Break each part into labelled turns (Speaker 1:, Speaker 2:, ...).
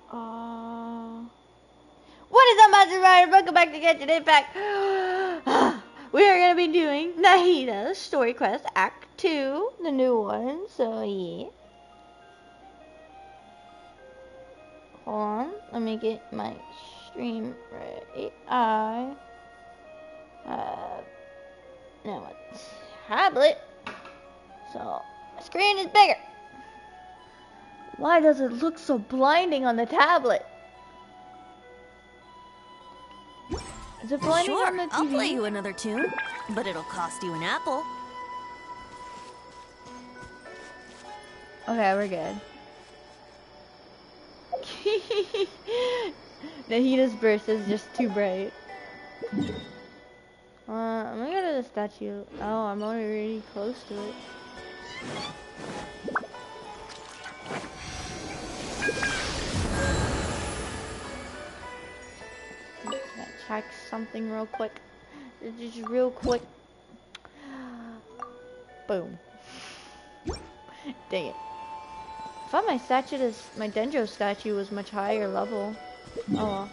Speaker 1: What is up, Monster Riders? Welcome back to Genshin Impact. We are going to be doing Nahida Story Quest Act 2, the new one, so yeah. Hold on, let me get my stream ready. I have now a tablet, so my screen is bigger. Why does it look so blinding on the tablet? Is it blinding
Speaker 2: Sure,
Speaker 1: on the TV?
Speaker 2: I'll play you another tune, but it'll cost you an apple.
Speaker 1: Okay, we're good. Nahida's burst is just too bright. I'm gonna go to the statue. Oh, I'm already close to it. Gonna check something real quick. Just real quick. Boom. Dang it. I thought my Dendro statue was much higher level. Oh well.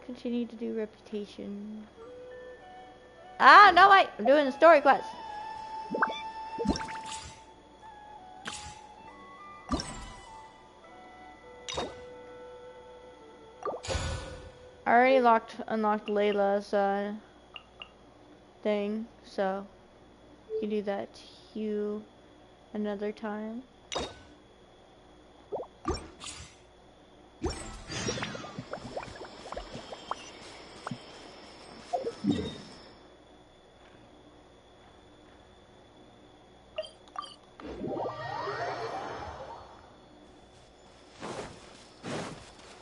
Speaker 1: Continue to do reputation. Ah, no wait! I'm doing the story quest. I already unlocked Layla's thing, so you can do that to you another time.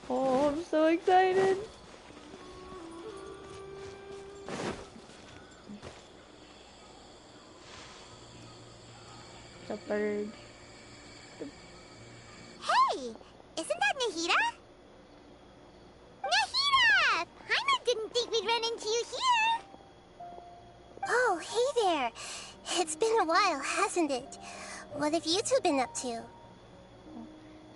Speaker 1: Oh, I'm so excited. It's a bird.
Speaker 3: Hey! Isn't that Nahida? Nahida! Paimon didn't think we'd run into you here! Oh, hey there. It's been a while, hasn't it? What have you two been up to?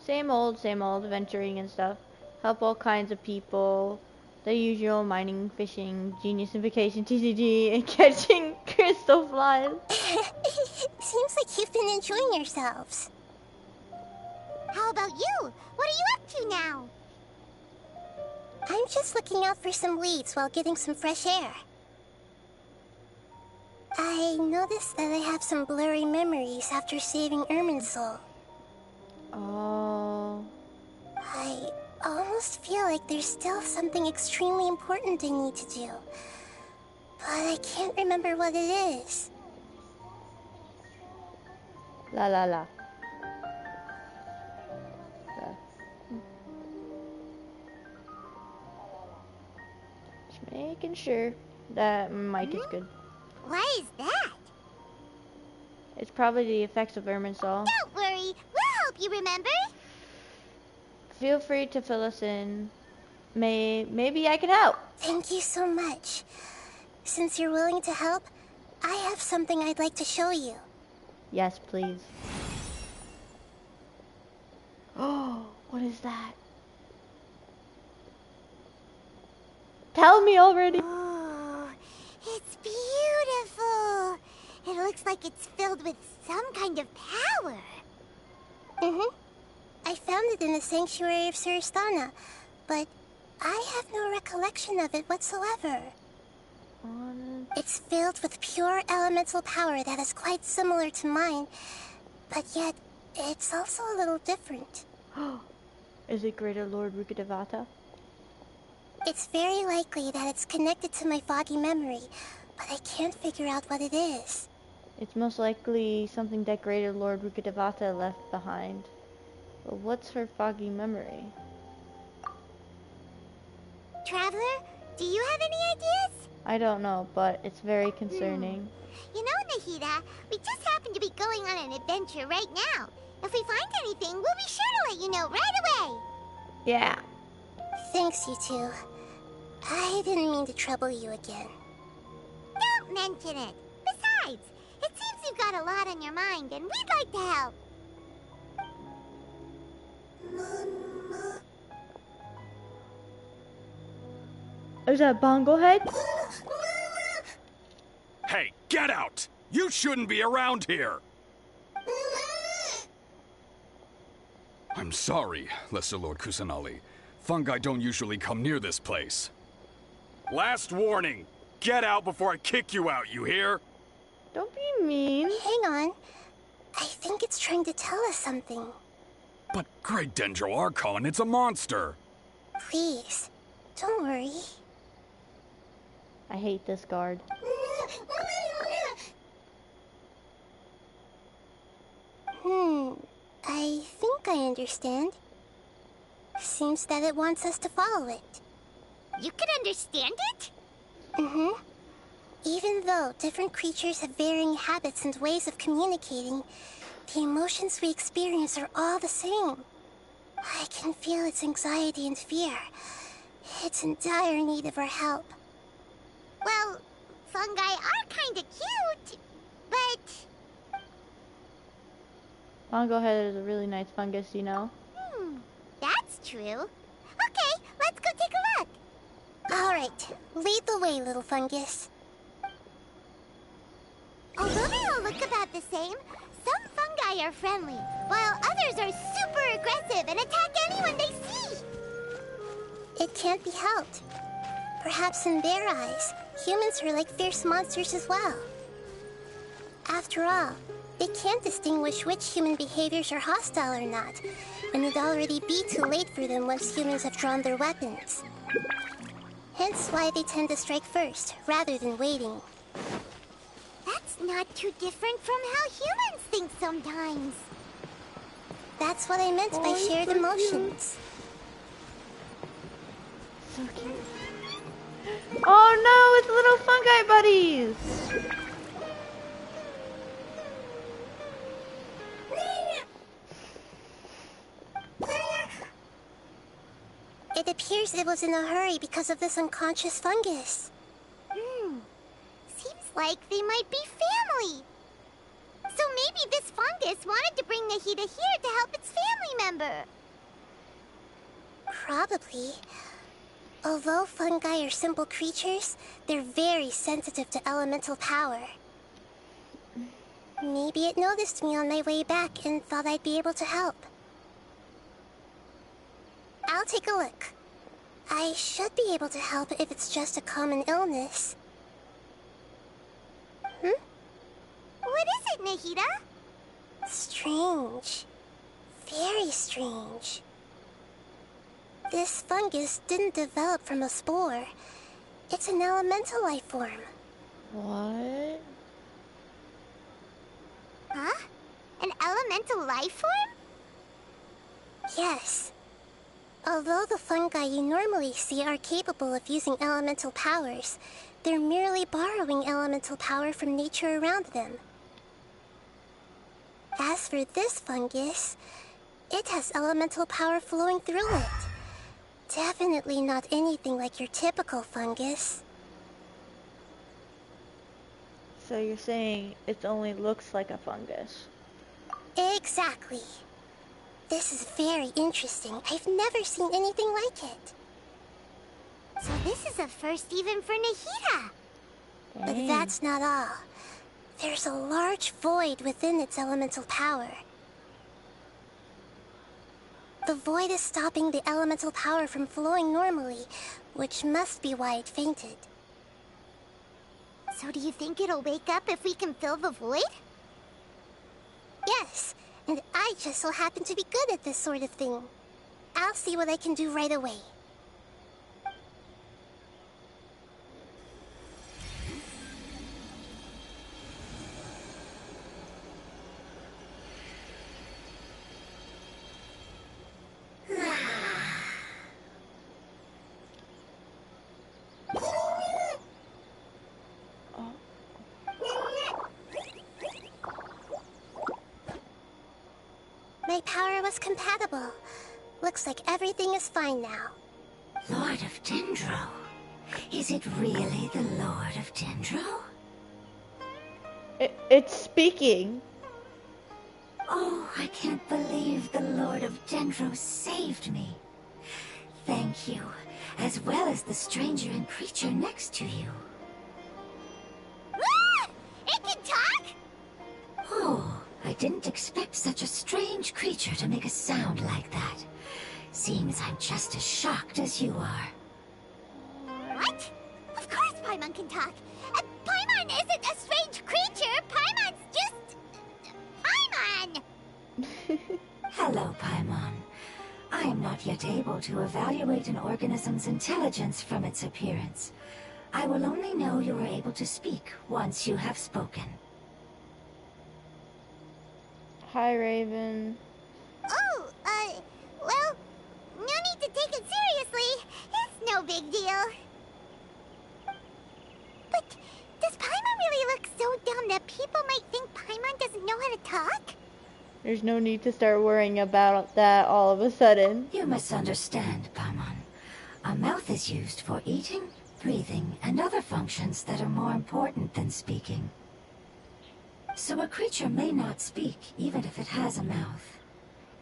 Speaker 1: Same old, adventuring and stuff. Help all kinds of people. The usual mining, fishing, genius and vacation, TCG, and catching crystal flies.
Speaker 3: Seems like you've been enjoying yourselves. How about you? What are you up to now? I'm just looking out for some leads while getting some fresh air. I noticed that I have some blurry memories after saving Irminsul.
Speaker 1: Oh.
Speaker 3: I almost feel like there's still something extremely important I need to do. But I can't remember what it is.
Speaker 1: La la la. Just making sure that mic is good.
Speaker 3: Why is that?
Speaker 1: It's probably the effects of Irminsul.
Speaker 3: Don't worry, we'll help you remember.
Speaker 1: Feel free to fill us in. Maybe I can help.
Speaker 3: Thank you so much. Since you're willing to help, I have something I'd like to show you.
Speaker 1: Yes, please. Oh, what is that? Tell me already.
Speaker 3: Oh, it's beautiful. It looks like it's filled with some kind of power. I found it in the sanctuary of Suristana, but I have no recollection of it whatsoever. It's filled with pure elemental power that is quite similar to mine, but yet it's also a little different.
Speaker 1: Is it Greater Lord Rukkhadevata?
Speaker 3: It's very likely that it's connected to my foggy memory, but I can't figure out what it is.
Speaker 1: It's most likely something that Greater Lord Rukkhadevata left behind. But what's her foggy memory?
Speaker 3: Traveler, do you have any ideas?
Speaker 1: I don't know, but it's very concerning.
Speaker 3: You know, Nahida, we just happen to be going on an adventure right now. If we find anything, we'll be sure to let you know right away.
Speaker 1: Yeah.
Speaker 3: Thanks, you two. I didn't mean to trouble you again. Don't mention it. Besides, it seems you've got a lot on your mind, and we'd like to help.
Speaker 1: Is that Bongo Head?
Speaker 4: Hey, get out! You shouldn't be around here! I'm sorry, Lesser Lord Kusanali. Fungi don't usually come near this place. Last warning! Get out before I kick you out, you hear?
Speaker 1: Don't be mean.
Speaker 3: Hang on. I think it's trying to tell us something.
Speaker 4: But Great Dendro Archon, it's a monster!
Speaker 3: Please, don't worry.
Speaker 1: I hate this guard.
Speaker 3: I think I understand. Seems that it wants us to follow it.
Speaker 5: You can understand it?
Speaker 3: Even though different creatures have varying habits and ways of communicating, the emotions we experience are all the same. I can feel its anxiety and fear. It's in dire need of our help.
Speaker 5: Well, fungi are kinda cute, but...
Speaker 1: Bongo Head is a really nice fungus, you know?
Speaker 5: That's true. Okay, let's go take a look.
Speaker 3: Alright, lead the way, little fungus.
Speaker 5: Although they all look about the same, some fungi are friendly, while others are super aggressive and attack anyone they see.
Speaker 3: It can't be helped. Perhaps in their eyes, humans are like fierce monsters as well. After all, they can't distinguish which human behaviors are hostile or not, and it'd already be too late for them once humans have drawn their weapons. Hence why they tend to strike first, rather than waiting.
Speaker 5: That's not too different from how humans think sometimes.
Speaker 3: That's what I meant by shared emotions.
Speaker 1: So cute. Oh no, it's little fungi buddies!
Speaker 3: It appears it was in a hurry because of this unconscious fungus.
Speaker 5: Seems like they might be family. So maybe this fungus wanted to bring Nahida here to help its family member.
Speaker 3: Probably. Although fungi are simple creatures, they're very sensitive to elemental power. Maybe it noticed me on my way back and thought I'd be able to help. I'll take a look. I should be able to help if it's just a common illness.
Speaker 5: What is it, Nahida?
Speaker 3: Strange. Very strange. This fungus didn't develop from a spore. It's an elemental life form.
Speaker 1: What?
Speaker 5: Huh? An elemental life form?
Speaker 3: Yes. Although the fungi you normally see are capable of using elemental powers, they're merely borrowing elemental power from nature around them. As for this fungus, it has elemental power flowing through it. Definitely not anything like your typical fungus.
Speaker 1: So you're saying it only looks like a fungus?
Speaker 3: Exactly. This is very interesting. I've never seen anything like it.
Speaker 5: So this is a first even for Nahida.
Speaker 3: But that's not all. There's a large void within its elemental power. The void is stopping the elemental power from flowing normally, which must be why it fainted.
Speaker 5: So do you think it'll wake up if we can fill the void?
Speaker 3: Yes, and I just so happen to be good at this sort of thing. I'll see what I can do right away. My power was compatible. Looks like everything is fine now.
Speaker 6: Lord of Dendro? Is it really the Lord of Dendro?
Speaker 1: It's speaking.
Speaker 6: Oh, I can't believe the Lord of Dendro saved me. Thank you, as well as the stranger and creature next to you.
Speaker 5: Ah! It can talk?
Speaker 6: Oh, I didn't expect such a strange creature to make a sound like that. Seems I'm just as shocked as you are.
Speaker 5: What? Of course Paimon can talk. Paimon isn't a strange creature. Paimon's just... Paimon!
Speaker 6: Hello, Paimon. I am not yet able to evaluate an organism's intelligence from its appearance. I will only know you are able to speak once you have spoken.
Speaker 1: Hi, Raven.
Speaker 5: Oh, well, no need to take it seriously. It's no big deal. But does Paimon really look so dumb that people might think Paimon doesn't know how to talk?
Speaker 1: There's no need to start worrying about that all of a sudden.
Speaker 6: You misunderstand, Paimon. A mouth is used for eating, breathing, and other functions that are more important than speaking. So a creature may not speak, even if it has a mouth.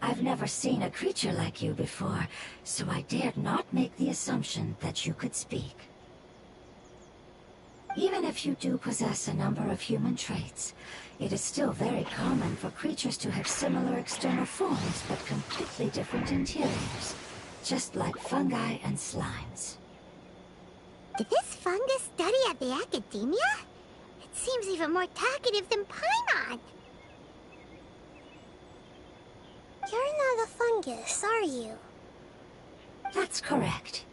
Speaker 6: I've never seen a creature like you before, so I dared not make the assumption that you could speak. Even if you do possess a number of human traits, it is still very common for creatures to have similar external forms but completely different interiors, just like fungi and slimes.
Speaker 5: Did this fungus study at the academia? It seems even more talkative than Paimon.
Speaker 3: You're not a fungus, are you?
Speaker 6: That's correct.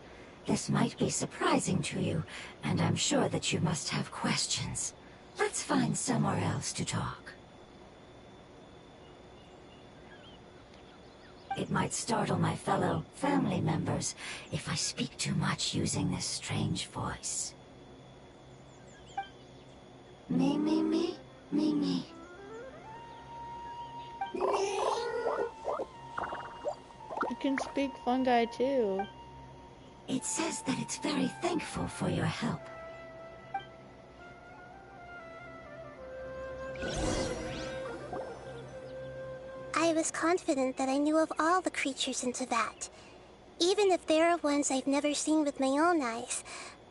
Speaker 6: This might be surprising to you, and I'm sure that you must have questions. Let's find somewhere else to talk. It might startle my fellow family members if I speak too much using this strange voice. Me, me, me, me, me.
Speaker 1: You can speak fungi too.
Speaker 6: It says that it's very thankful for your help.
Speaker 3: I was confident that I knew of all the creatures in Teyvat. Even if there are ones I've never seen with my own eyes,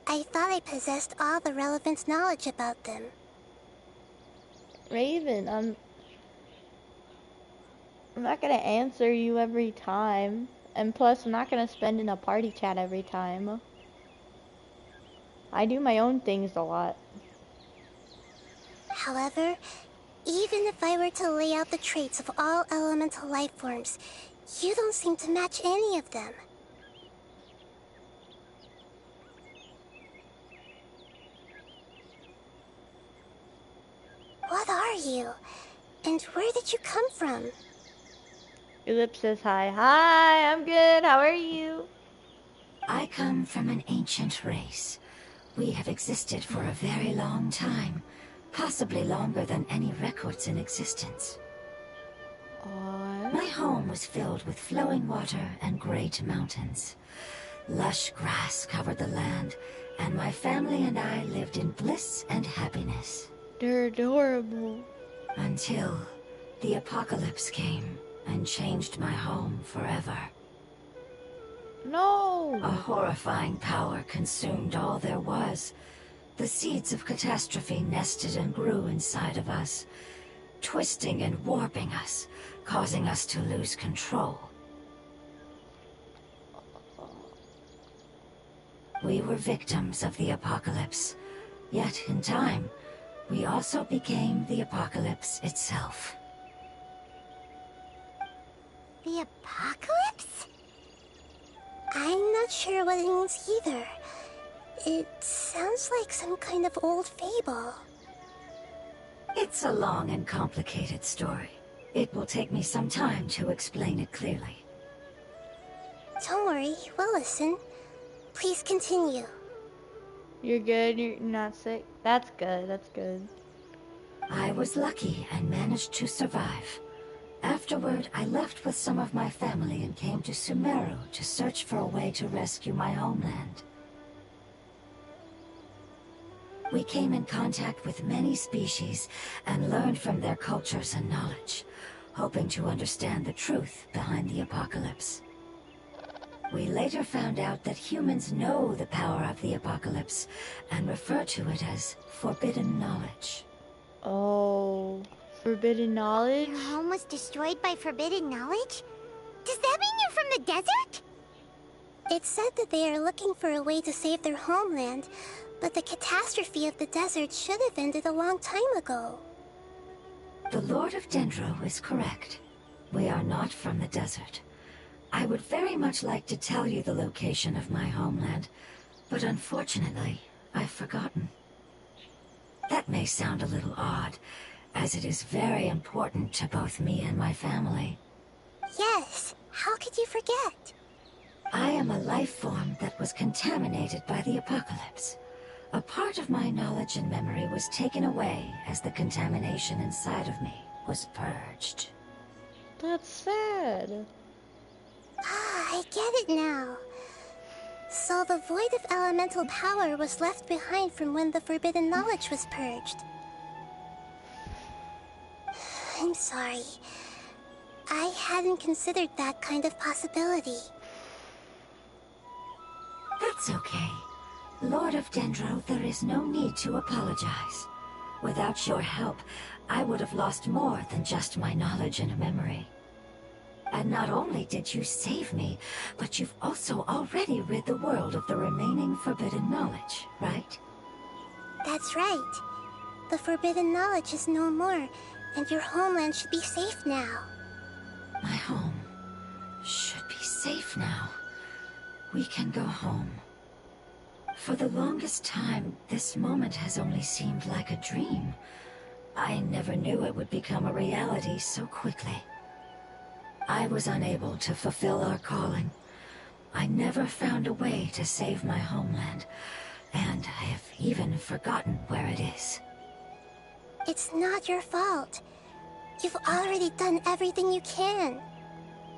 Speaker 3: I thought I possessed all the relevant knowledge about them.
Speaker 1: Raven, I'm not gonna answer you every time. And plus, I'm not gonna spend in a party chat every time. I do my own things a lot.
Speaker 3: However, even if I were to lay out the traits of all elemental life forms, you don't seem to match any of them. What are you? And where did you come from?
Speaker 1: Ellipse says hi. Hi, I'm good. How are you?
Speaker 6: I come from an ancient race. We have existed for a very long time, possibly longer than any records in existence. My home was filled with flowing water and great mountains. Lush grass covered the land, and my family and I lived in bliss and happiness.
Speaker 1: They're adorable.
Speaker 6: Until the apocalypse came and changed my home forever.
Speaker 1: No!
Speaker 6: A horrifying power consumed all there was. The seeds of catastrophe nested and grew inside of us, twisting and warping us, causing us to lose control. We were victims of the apocalypse, yet in time, we also became the apocalypse itself.
Speaker 5: The apocalypse?
Speaker 3: I'm not sure what it means either. It sounds like some kind of old fable.
Speaker 6: It's a long and complicated story. It will take me some time to explain it clearly.
Speaker 3: Don't worry, we'll listen. Please continue.
Speaker 1: You're good? You're not sick? That's good, that's good.
Speaker 6: I was lucky and managed to survive. Afterward, I left with some of my family and came to Sumeru to search for a way to rescue my homeland. We came in contact with many species and learned from their cultures and knowledge. hoping to understand the truth behind the apocalypse. We later found out that humans know the power of the apocalypse and refer to it as forbidden knowledge.
Speaker 1: Oh, forbidden knowledge?
Speaker 5: Your home was destroyed by forbidden knowledge? Does that mean you're from the desert?
Speaker 3: It said that they are looking for a way to save their homeland, but the catastrophe of the desert should have ended a long time ago.
Speaker 6: The Lord of Dendro is correct. We are not from the desert. I would very much like to tell you the location of my homeland, but unfortunately, I've forgotten. That may sound a little odd, as it is very important to both me and my family.
Speaker 3: Yes, how could you forget?
Speaker 6: I am a life form that was contaminated by the apocalypse. A part of my knowledge and memory was taken away as the contamination inside of me was purged.
Speaker 1: That's sad.
Speaker 3: Ah, I get it now. So the void of elemental power was left behind from when the forbidden knowledge was purged. I'm sorry. I hadn't considered that kind of possibility.
Speaker 6: That's okay. Lord of Dendro, there is no need to apologize. Without your help, I would have lost more than just my knowledge and memory. And not only did you save me, but you've also already rid the world of the remaining forbidden knowledge, right?
Speaker 3: That's right. The forbidden knowledge is no more, and your homeland should be safe now.
Speaker 6: My home should be safe now. We can go home. For the longest time, this moment has only seemed like a dream. I never knew it would become a reality so quickly. I was unable to fulfill our calling. I never found a way to save my homeland, and I have even forgotten where it is.
Speaker 3: It's not your fault. You've already done everything you can.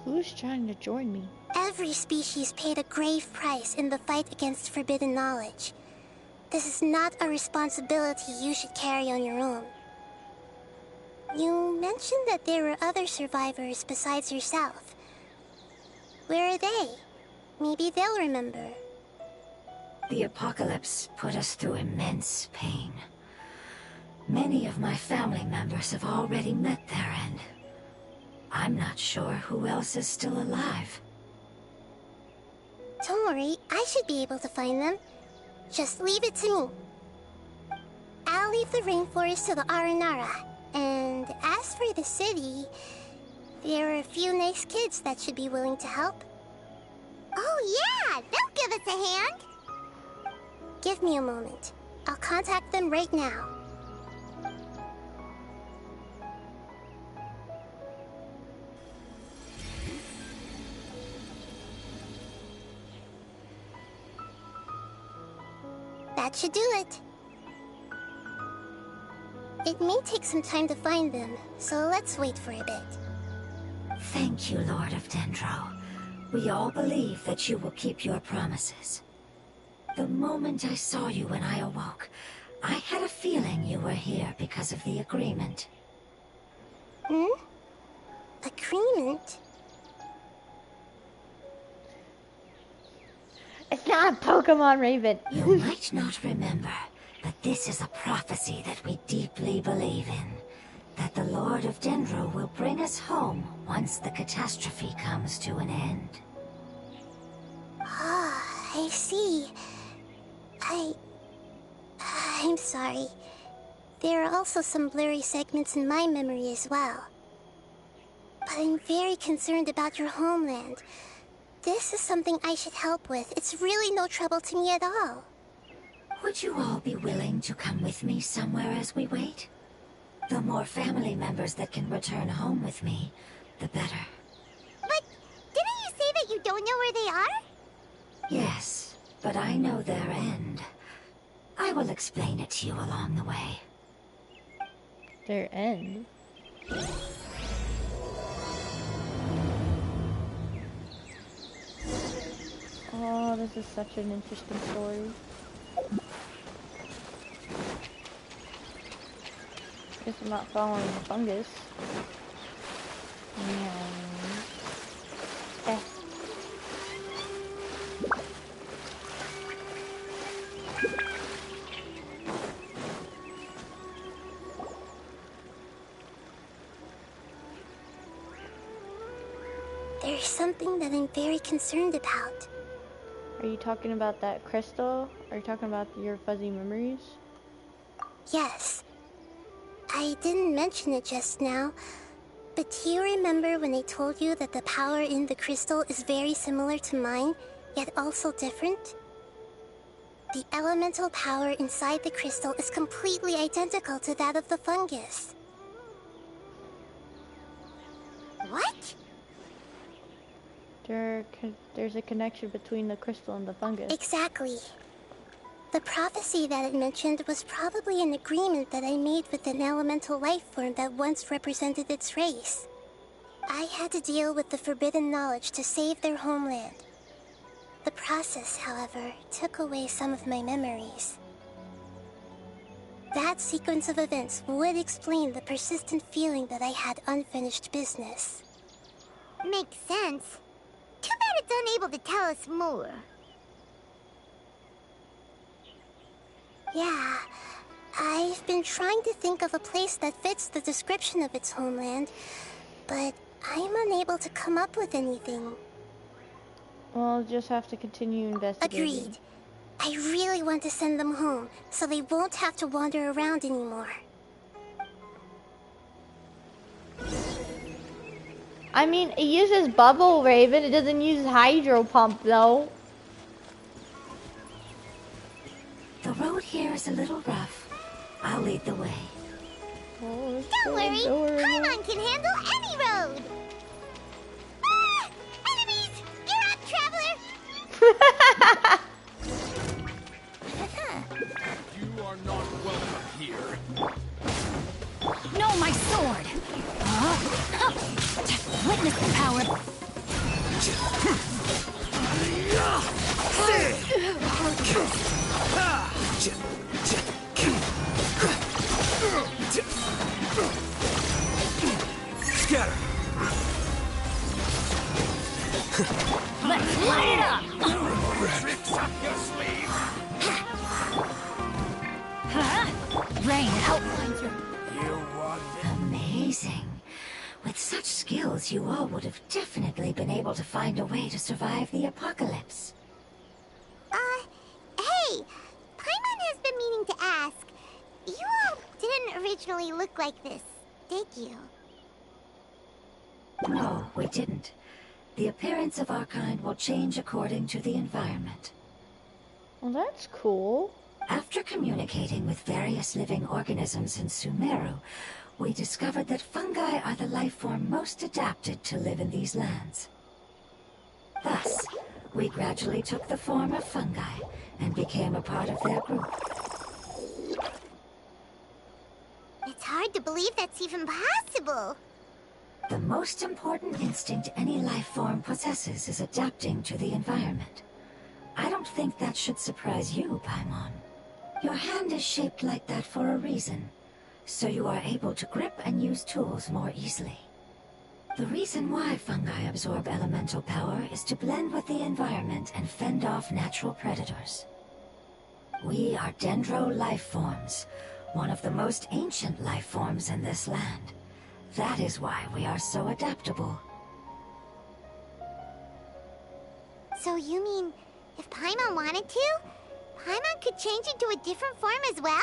Speaker 1: Who's trying to join me?
Speaker 3: Every species paid a grave price in the fight against forbidden knowledge. This is not a responsibility you should carry on your own. You mentioned that there were other survivors besides yourself. Where are they? Maybe they'll remember.
Speaker 6: The apocalypse put us through immense pain. Many of my family members have already met their end. I'm not sure who else is still alive.
Speaker 3: Don't worry, I should be able to find them. Just leave it to me. I'll leave the rainforest to the Aranara. And as for the city, there are a few nice kids that should be willing to help.
Speaker 5: Oh yeah, they'll give us a hand.
Speaker 3: Give me a moment. I'll contact them right now. That should do it. It may take some time to find them, so let's wait for a bit.
Speaker 6: Thank you, Lord of Dendro. We all believe that you will keep your promises. The moment I saw you when I awoke, I had a feeling you were here because of the agreement.
Speaker 3: Hmm? Agreement?
Speaker 1: It's not a Pokemon Raven.
Speaker 6: You might not remember, but this is a prophecy that we deeply believe in. That the Lord of Dendro will bring us home once the catastrophe comes to an end.
Speaker 3: Ah, I see. I'm sorry. There are also some blurry segments in my memory as well. But I'm very concerned about your homeland. This is something I should help with. It's really no trouble to me at all.
Speaker 6: Would you all be willing to come with me somewhere as we wait? The more family members that can return home with me, the better.
Speaker 5: But didn't you say that you don't know where they are?
Speaker 6: Yes, but I know their end. I will explain it to you along the way.
Speaker 1: Their end? Oh, this is such an interesting story. Guess I'm not following the fungus.
Speaker 3: something that I'm very concerned about.
Speaker 1: Are you talking about that crystal? Are you talking about your fuzzy memories?
Speaker 3: Yes. I didn't mention it just now, but do you remember when I told you that the power in the crystal is very similar to mine, yet also different? The elemental power inside the crystal is completely identical to that of the fungus.
Speaker 5: What?
Speaker 1: There's a connection between the crystal and the fungus.
Speaker 3: Exactly. The prophecy that it mentioned was probably an agreement that I made with an elemental life form that once represented its race. I had to deal with the forbidden knowledge to save their homeland. The process, however, took away some of my memories. That sequence of events would explain the persistent feeling that I had unfinished business.
Speaker 5: Makes sense. Too bad it's unable to tell us more.
Speaker 3: Yeah, I've been trying to think of a place that fits the description of its homeland, but I'm unable to come up with anything.
Speaker 1: Well, I'll just have to continue investigating.
Speaker 3: Agreed. I really want to send them home, so they won't have to wander around anymore.
Speaker 1: I mean, it uses Bubble Raven. It doesn't use Hydro Pump, though.
Speaker 6: The road here is a little rough. I'll lead the way.
Speaker 1: Oh,
Speaker 5: Don't worry, Paimon can handle any road. Ah! Enemies! You're up, traveler!
Speaker 4: You are not welcome here.
Speaker 2: No, my sword! Witness the power
Speaker 7: Scatter!
Speaker 2: Let's light it up!
Speaker 4: Tricks up your sleeve.
Speaker 2: Rain outlines your...
Speaker 7: You want it?
Speaker 6: Amazing. With such skills, you all would have definitely been able to find a way to survive the apocalypse.
Speaker 5: Hey! Paimon has been meaning to ask. You all didn't originally look like this, did you?
Speaker 6: No, we didn't. The appearance of our kind will change according to the environment.
Speaker 1: Well, that's cool.
Speaker 6: After communicating with various living organisms in Sumeru, we discovered that fungi are the life form most adapted to live in these lands. Thus, we gradually took the form of fungi and became a part of their group.
Speaker 5: It's hard to believe that's even possible.
Speaker 6: The most important instinct any life form possesses is adapting to the environment. I don't think that should surprise you, Paimon. Your hand is shaped like that for a reason, so you are able to grip and use tools more easily. The reason why fungi absorb elemental power is to blend with the environment and fend off natural predators. We are dendro life forms, one of the most ancient life forms in this land. That is why we are so adaptable.
Speaker 5: So you mean, if Paimon wanted to, Paimon could change into a different form as well?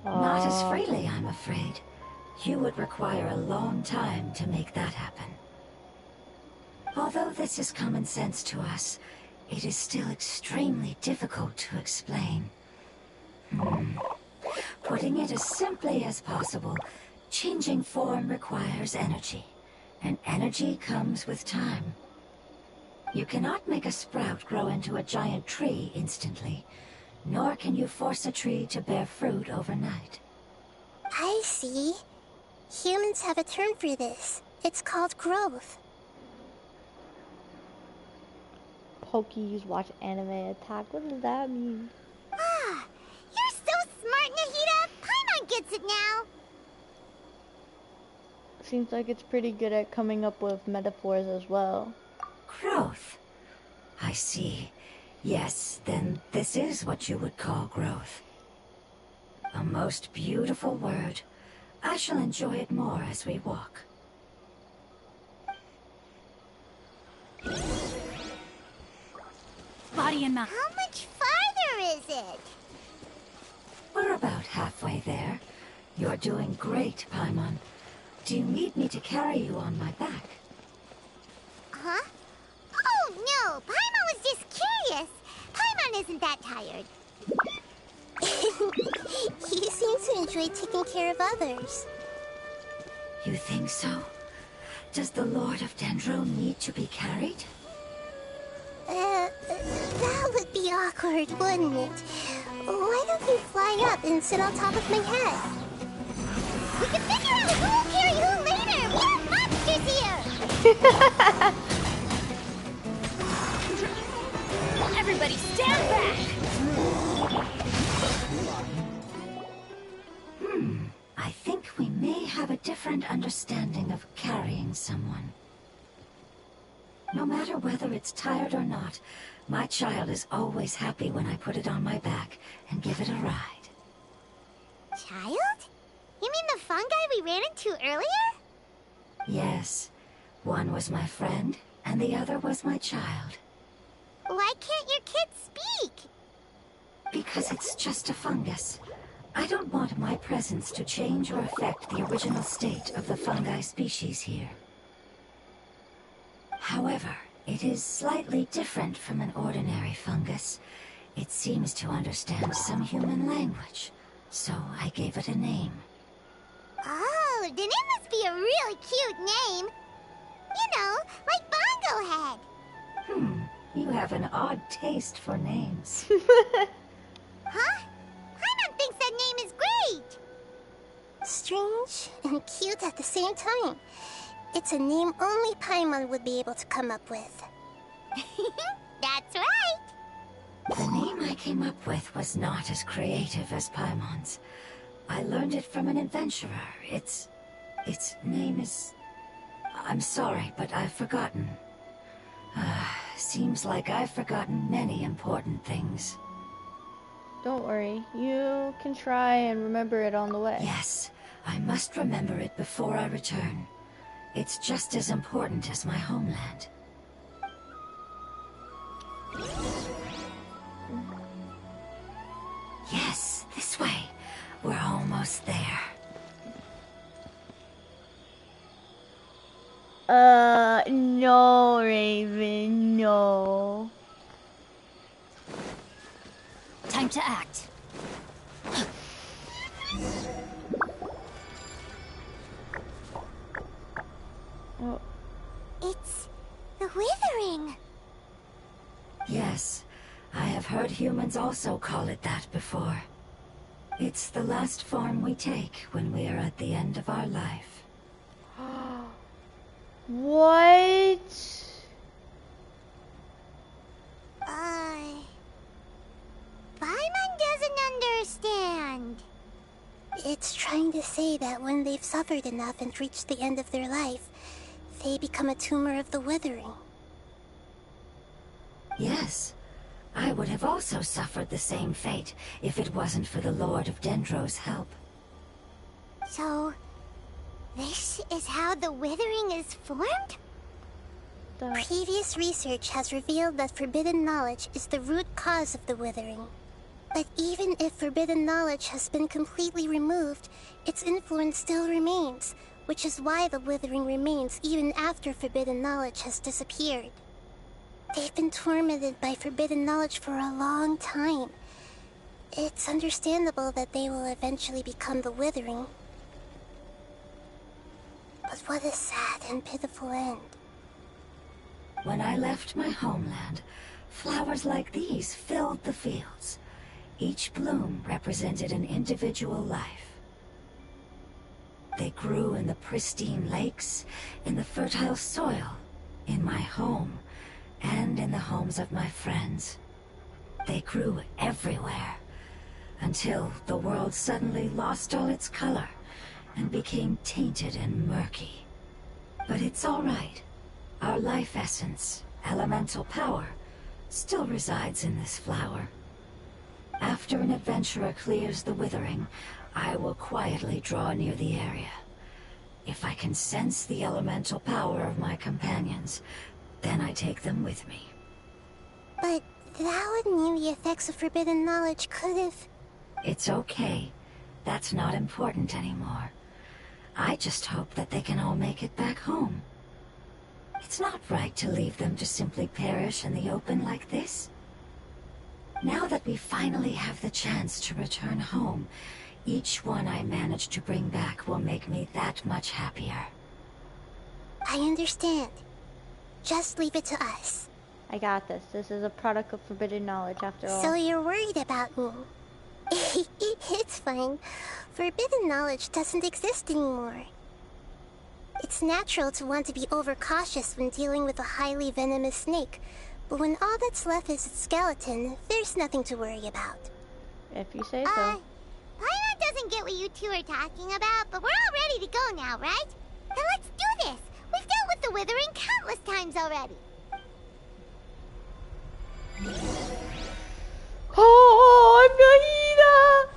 Speaker 6: Not as freely, I'm afraid. You would require a long time to make that happen. Although this is common sense to us, it is still extremely difficult to explain. Putting it as simply as possible, changing form requires energy, and energy comes with time. You cannot make a sprout grow into a giant tree instantly, nor can you force a tree to bear fruit overnight.
Speaker 3: I see. Humans have a term for this. It's called growth.
Speaker 1: Pokies watch anime attack. What does that mean?
Speaker 5: Ah, you're so smart, Nahida! Paimon gets it now!
Speaker 1: Seems like it's pretty good at coming up with metaphors as well.
Speaker 6: Growth. I see. Yes, then this is what you would call growth. A most beautiful word. I shall enjoy it more as we walk.
Speaker 2: safety in mind.
Speaker 5: How much farther is it?
Speaker 6: We're about halfway there. You're doing great, Paimon. Do you need me to carry you on my back?
Speaker 5: Huh? Oh, no. Paimon was just curious. Paimon isn't that tired.
Speaker 3: You seem to enjoy taking care of others.
Speaker 6: You think so? Does the Lord of Dendro need to be carried?
Speaker 3: That would be awkward, wouldn't it? Why don't you fly up and sit on top of my head?
Speaker 5: We can figure out who will carry who later. We have monsters here.
Speaker 2: Everybody stand back!
Speaker 6: I think we may have a different understanding of carrying someone. No matter whether it's tired or not, my child is always happy when I put it on my back and give it a ride.
Speaker 5: Child? You mean the fungi we ran into earlier?
Speaker 6: Yes, one was my friend, and the other was my child.
Speaker 5: Why can't your kid speak?
Speaker 6: Because it's just a fungus. I don't want my presence to change or affect the original state of the fungi species here. However, it is slightly different from an ordinary fungus. It seems to understand some human language, so I gave it a name.
Speaker 5: Oh, then it must be a really cute name. You know, like Bongo Head.
Speaker 6: You have an odd taste for names.
Speaker 5: Huh? Paimon thinks that name is great.
Speaker 3: Strange and cute at the same time. It's a name only Paimon would be able to come up with.
Speaker 5: That's right.
Speaker 6: The name I came up with was not as creative as Paimon's. I learned it from an adventurer. Its name is... I'm sorry, but I've forgotten. Seems like I've forgotten many important things.
Speaker 1: Don't worry, you can try and remember it on the way.
Speaker 6: Yes, I must remember it before I return. It's just as important as my homeland. Yes, this way. We're almost there.
Speaker 1: No, Raven, no.
Speaker 2: Time to act.
Speaker 1: Oh,
Speaker 5: It's the Withering.
Speaker 6: Yes, I have heard humans also call it that before. It's the last form we take when we are at the end of our life.
Speaker 1: what?
Speaker 5: Paimon doesn't understand.
Speaker 3: It's trying to say that when they've suffered enough and reached the end of their life, they become a tumor of the Withering.
Speaker 6: Yes, I would have also suffered the same fate if it wasn't for the Lord of Dendro's help.
Speaker 5: So, this is how the Withering is formed?
Speaker 3: Previous research has revealed that forbidden knowledge is the root cause of the Withering. But even if forbidden knowledge has been completely removed, its influence still remains, which is why the Withering remains even after forbidden knowledge has disappeared. They've been tormented by forbidden knowledge for a long time. It's understandable that they will eventually become the Withering. But what a sad and pitiful end.
Speaker 6: When I left my homeland, flowers like these filled the fields. Each bloom represented an individual life. They grew in the pristine lakes, in the fertile soil, in my home, and in the homes of my friends. They grew everywhere, until the world suddenly lost all its color and became tainted and murky. But it's all right. Our life essence, elemental power, still resides in this flower. After an adventurer clears the Withering, I will quietly draw near the area. If I can sense the elemental power of my companions, then I take them with me.
Speaker 3: But That would mean the effects of forbidden knowledge could have...
Speaker 6: It's okay. That's not important anymore. I just hope that they can all make it back home. It's not right to leave them to simply perish in the open like this. Now that we finally have the chance to return home, each one I manage to bring back will make me that much happier.
Speaker 3: I understand. Just leave it to us.
Speaker 1: I got this. This is a product of forbidden knowledge after all.
Speaker 3: So you're worried about me? It's fine. Forbidden knowledge doesn't exist anymore. It's natural to want to be overcautious when dealing with a highly venomous snake, but when all that's left is its skeleton, there's nothing to worry about.
Speaker 1: If you say so.
Speaker 5: Paimon doesn't get what you two are talking about, but we're all ready to go now, right? Then let's do this! We've dealt with the Withering countless times already!
Speaker 1: Oh, Nahida!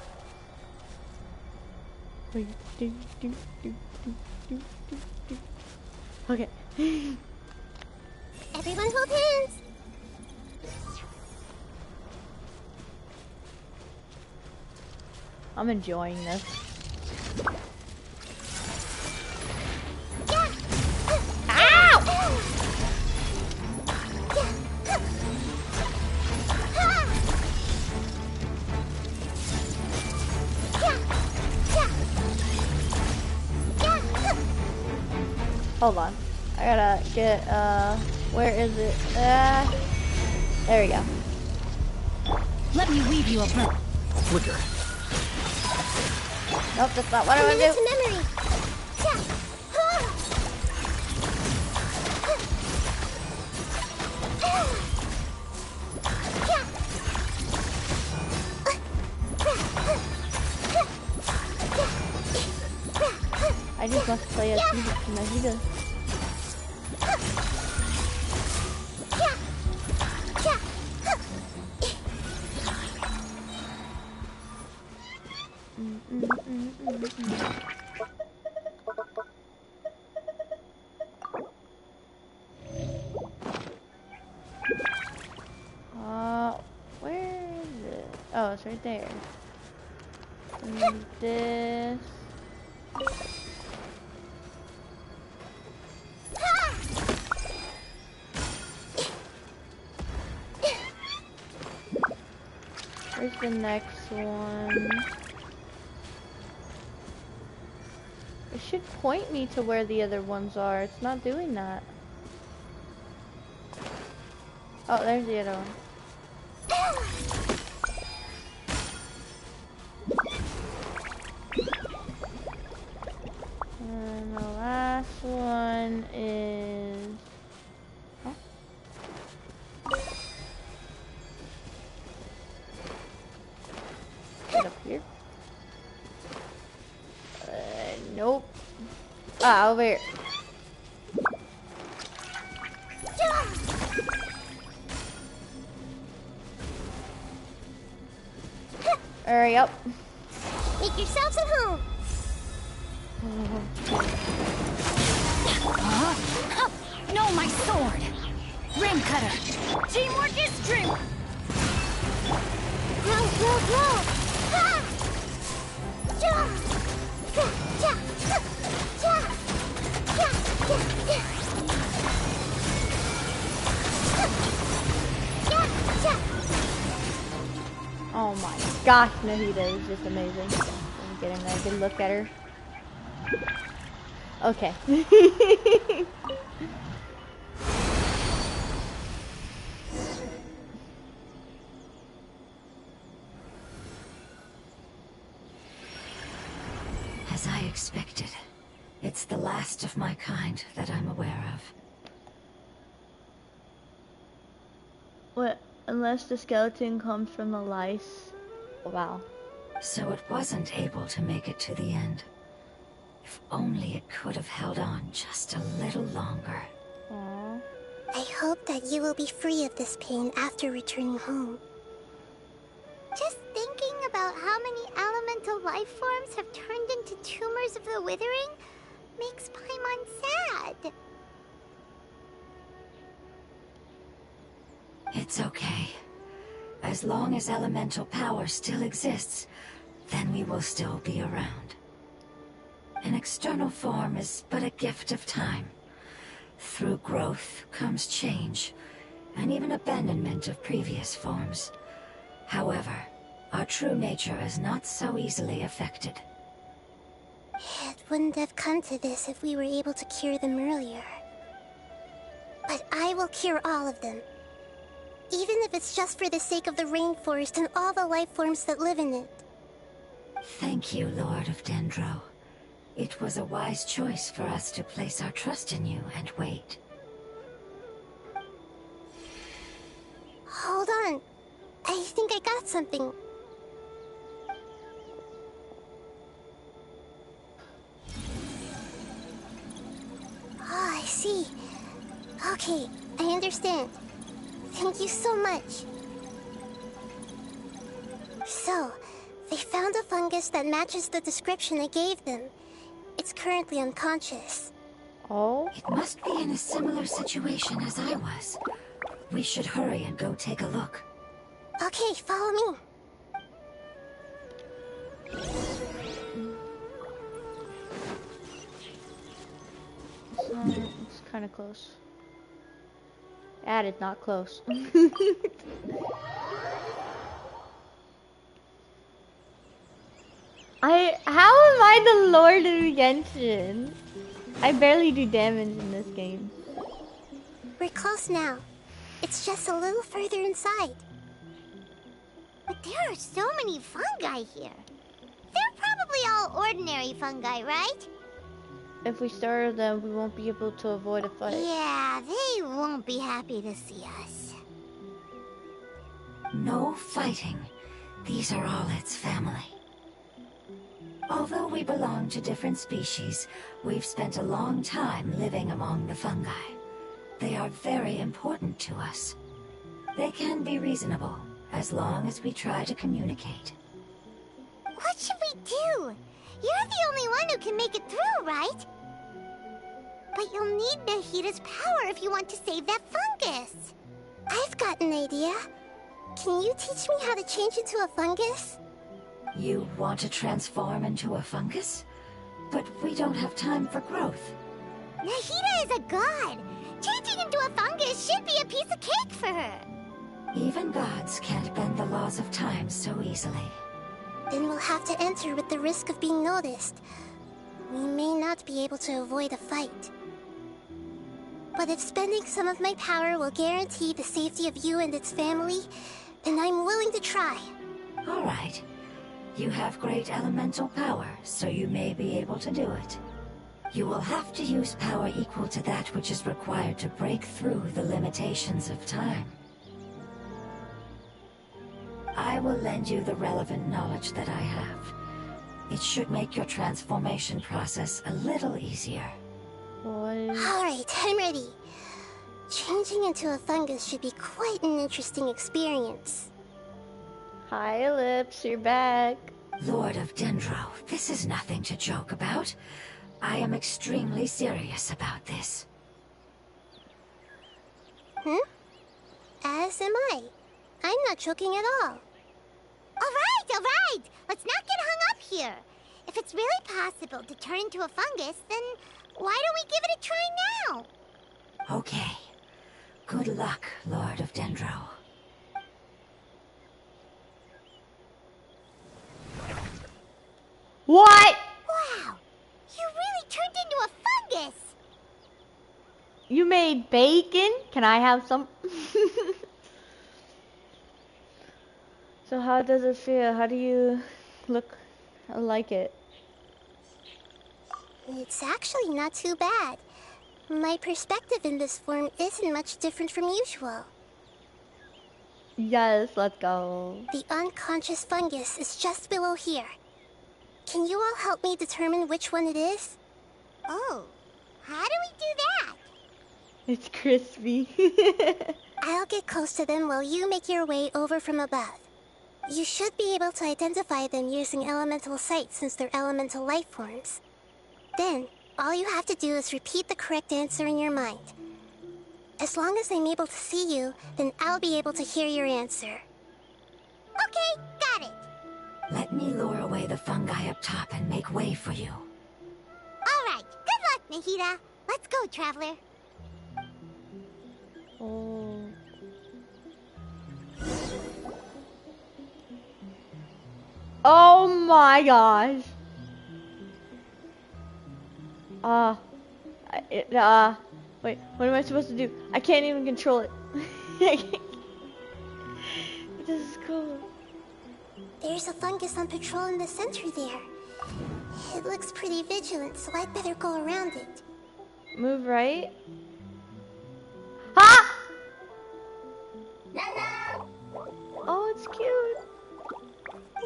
Speaker 1: Okay.
Speaker 3: Everyone hold hands!
Speaker 1: I'm enjoying this. Hold on. I gotta get, where is it? There we go.
Speaker 2: Let me weave you a bow.
Speaker 7: Flicker.
Speaker 1: Nope, that's not what I want to do.
Speaker 3: Memory.
Speaker 1: I just must play as Nahida. Where is it? Oh, it's right there. And this. Where's the next one? It should point me to where the other ones are. It's not doing that. Oh, there's the other one. And the last one is... Huh? Is it up here? Nope. Ah, over here. Hurry up.
Speaker 3: Make yourselves at home.
Speaker 2: No, my sword! Ring cutter! Teamwork is dream!
Speaker 3: Grow, grow, grow.
Speaker 1: Oh my gosh, Nahida is just amazing. I'm getting a good look at her. Okay.
Speaker 6: As I expected, it's the last of my kind that I'm aware of.
Speaker 1: What? Unless the skeleton comes from the lice. Wow.
Speaker 6: So it wasn't able to make it to the end. If only it could have held on just a little longer.
Speaker 1: Aww.
Speaker 3: I hope that you will be free of this pain after returning home.
Speaker 5: Just thinking about how many elemental life forms have turned into tumors of the Withering makes Paimon sad.
Speaker 6: It's okay. As long as elemental power still exists, then we will still be around. An external form is but a gift of time. Through growth comes change, and even abandonment of previous forms. However, our true nature is not so easily affected.
Speaker 3: It wouldn't have come to this if we were able to cure them earlier. But I will cure all of them. Even if it's just for the sake of the rainforest and all the life forms that live in it.
Speaker 6: Thank you, Lord of Dendro. It was a wise choice for us to place our trust in you and wait.
Speaker 3: Hold on. I think I got something. Oh, I see. Okay, I understand. Thank you so much. So, they found a fungus that matches the description I gave them. It's currently unconscious.
Speaker 1: Oh?
Speaker 6: It must be in a similar situation as I was. We should hurry and go take a look.
Speaker 3: Okay, follow me.
Speaker 1: It's kind of close. It's not close. How am I the Lord of Genshin? I barely do damage in this game.
Speaker 3: We're close now. It's just a little further inside.
Speaker 5: But there are so many fungi here. They're probably all ordinary fungi, right?
Speaker 1: If we startle them, we won't be able to avoid a fight.
Speaker 5: Yeah, they won't be happy to see us.
Speaker 6: No fighting. These are all its family. Although we belong to different species, we've spent a long time living among the fungi. They are very important to us. They can be reasonable, as long as we try to communicate.
Speaker 5: What should we do? You're the only one who can make it through, right? But you'll need Nahida's power if you want to save that fungus.
Speaker 3: I've got an idea. Can you teach me how to change into a fungus?
Speaker 6: You want to transform into a fungus? But we don't have time for growth.
Speaker 5: Nahida is a god. Changing into a fungus should be a piece of cake for her.
Speaker 6: Even gods can't bend the laws of time so easily.
Speaker 3: Then we'll have to enter with the risk of being noticed. We may not be able to avoid a fight. But if spending some of my power will guarantee the safety of you and its family, then I'm willing to try.
Speaker 6: All right. You have great elemental power, so you may be able to do it. You will have to use power equal to that which is required to break through the limitations of time. I will lend you the relevant knowledge that I have. It should make your transformation process a little easier.
Speaker 3: Alright, I'm ready. Changing into a fungus should be quite an interesting experience.
Speaker 1: Hi, Lips, you're back.
Speaker 6: Lord of Dendro, this is nothing to joke about. I am extremely serious about this.
Speaker 3: As am I. I'm not joking at all.
Speaker 5: Alright! Let's not get hung up here. If it's really possible to turn into a fungus, then why don't we give it a try now?
Speaker 6: Okay. Good luck, Lord of Dendro.
Speaker 1: What?
Speaker 5: Wow! You really turned into a fungus!
Speaker 1: You made bacon? Can I have some? So how does it feel? How do you look like it?
Speaker 3: It's actually not too bad. My perspective in this form isn't much different from usual.
Speaker 1: Yes, let's go.
Speaker 3: The unconscious fungus is just below here. Can you all help me determine which one it is?
Speaker 5: Oh, how do we do that?
Speaker 1: It's crispy.
Speaker 3: I'll get close to them while you make your way over from above. You should be able to identify them using elemental sight since they're elemental life forms. Then, all you have to do is repeat the correct answer in your mind. As long as I'm able to see you, then I'll be able to hear your answer.
Speaker 5: Okay, got it.
Speaker 6: Let me lure away the fungi up top and make way for you.
Speaker 5: All right, good luck, Nahida. Let's go, Traveler.
Speaker 1: Oh. Oh my gosh. Wait, what am I supposed to do? I can't even control it. This is cool.
Speaker 3: There's a fungus on patrol in the center there. It looks pretty vigilant, so I'd better go around it.
Speaker 1: Move right. Ha! Oh, it's cute.